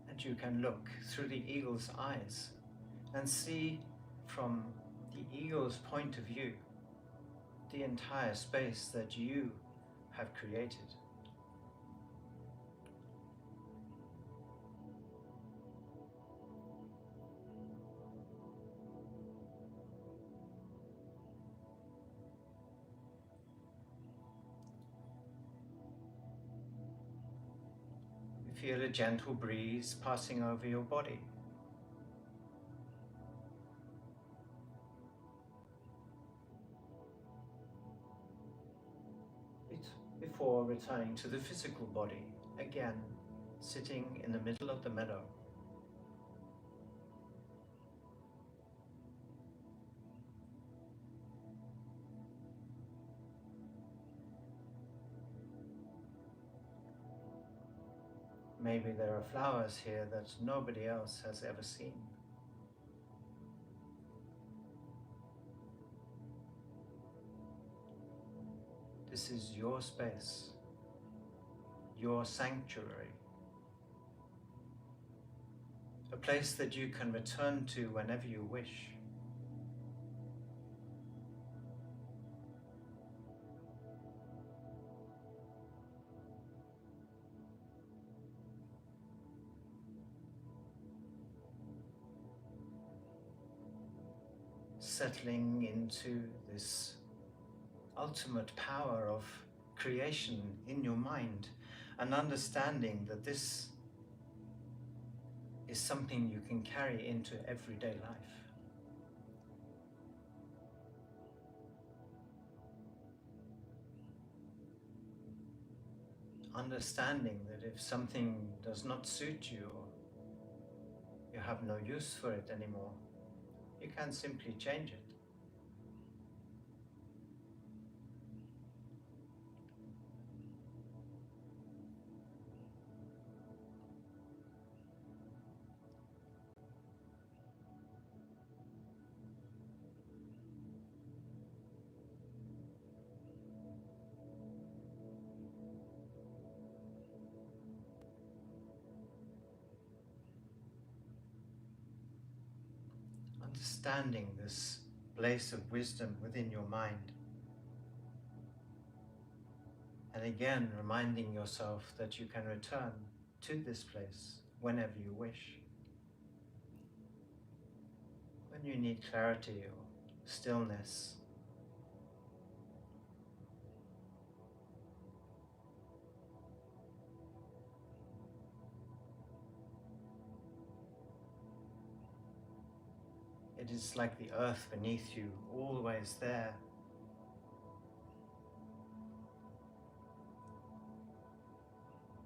And you can look through the eagle's eyes and see from the eagle's point of view the entire space that you have created. Feel a gentle breeze passing over your body. Before returning to the physical body, again sitting in the middle of the meadow. Maybe there are flowers here that nobody else has ever seen. This is your space, your sanctuary, a place that you can return to whenever you wish. Settling into this ultimate power of creation in your mind and understanding that this is something you can carry into everyday life. understanding that if something does not suit you or you have no use for it anymore, you can simply change it. Understanding this place of wisdom within your mind, and again reminding yourself that you can return to this place whenever you wish. When you need clarity or stillness, it is like the earth beneath you, always there,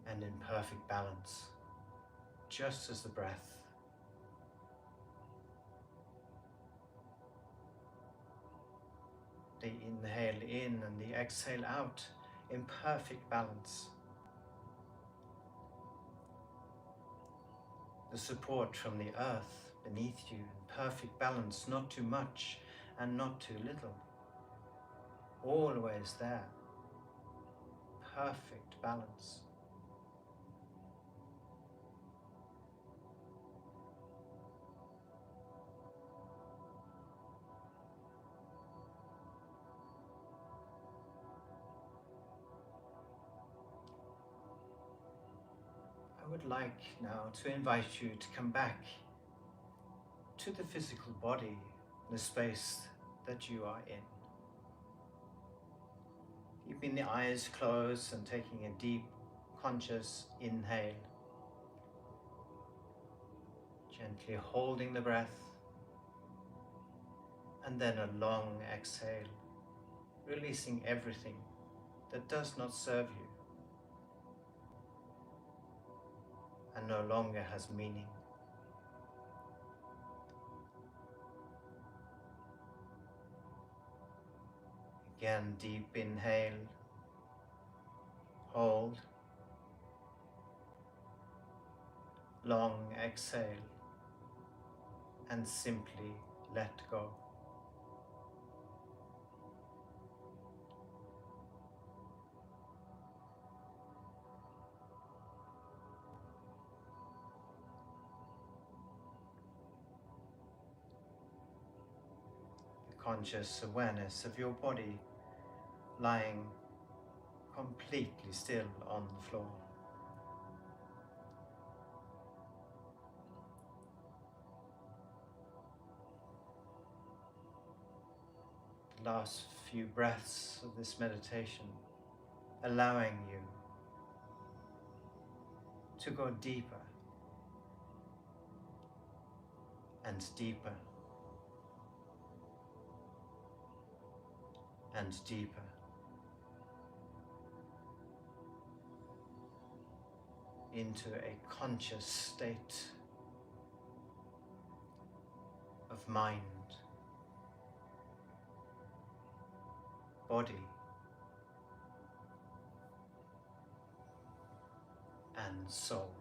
and in perfect balance, just as the breath. The inhale in and the exhale out in perfect balance. The support from the earth beneath you in perfect balance, not too much and not too little. Always there. Perfect balance. I would like now to invite you to come back to the physical body, the space that you are in. Keeping the eyes closed and taking a deep, conscious inhale. Gently holding the breath, and then a long exhale, releasing everything that does not serve you and no longer has meaning. Again, deep inhale, hold, long exhale, and simply let go. The conscious awareness of your body lying completely still on the floor. The last few breaths of this meditation, allowing you to go deeper and deeper and deeper into a conscious state of mind, body, and soul.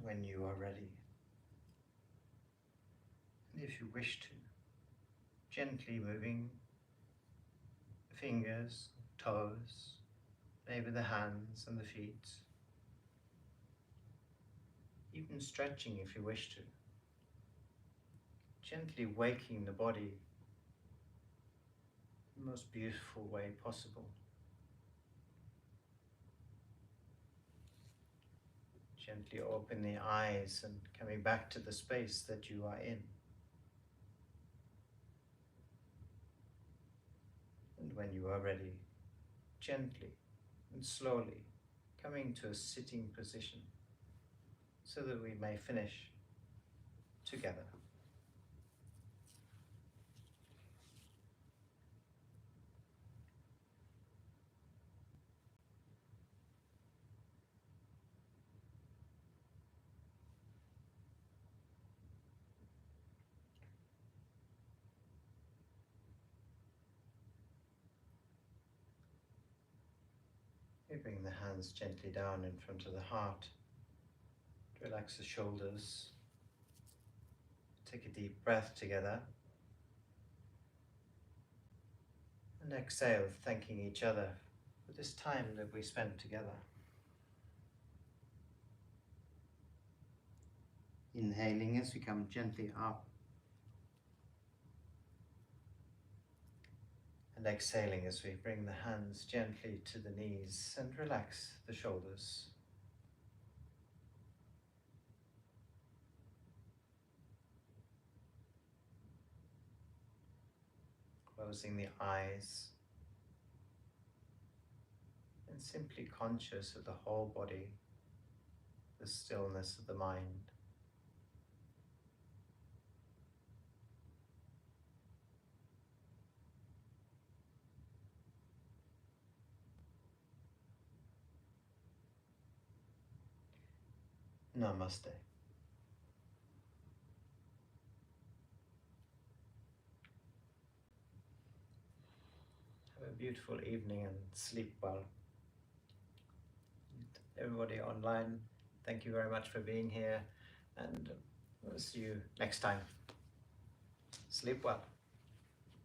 when you are ready. And if you wish to, gently moving the fingers, toes, maybe the hands and the feet, even stretching if you wish to, gently waking the body in the most beautiful way possible. Gently open the eyes and coming back to the space that you are in. And when you are ready, gently and slowly coming to a sitting position so that we may finish together. We bring the hands gently down in front of the heart. Relax the shoulders. Take a deep breath together. And exhale, thanking each other for this time that we spent together. Inhaling as we come gently up. And exhaling as we bring the hands gently to the knees and relax the shoulders. Closing the eyes and simply conscious of the whole body, the stillness of the mind. Namaste. Have a beautiful evening and sleep well. Everybody online, thank you very much for being here, and we'll see you next time. Sleep well.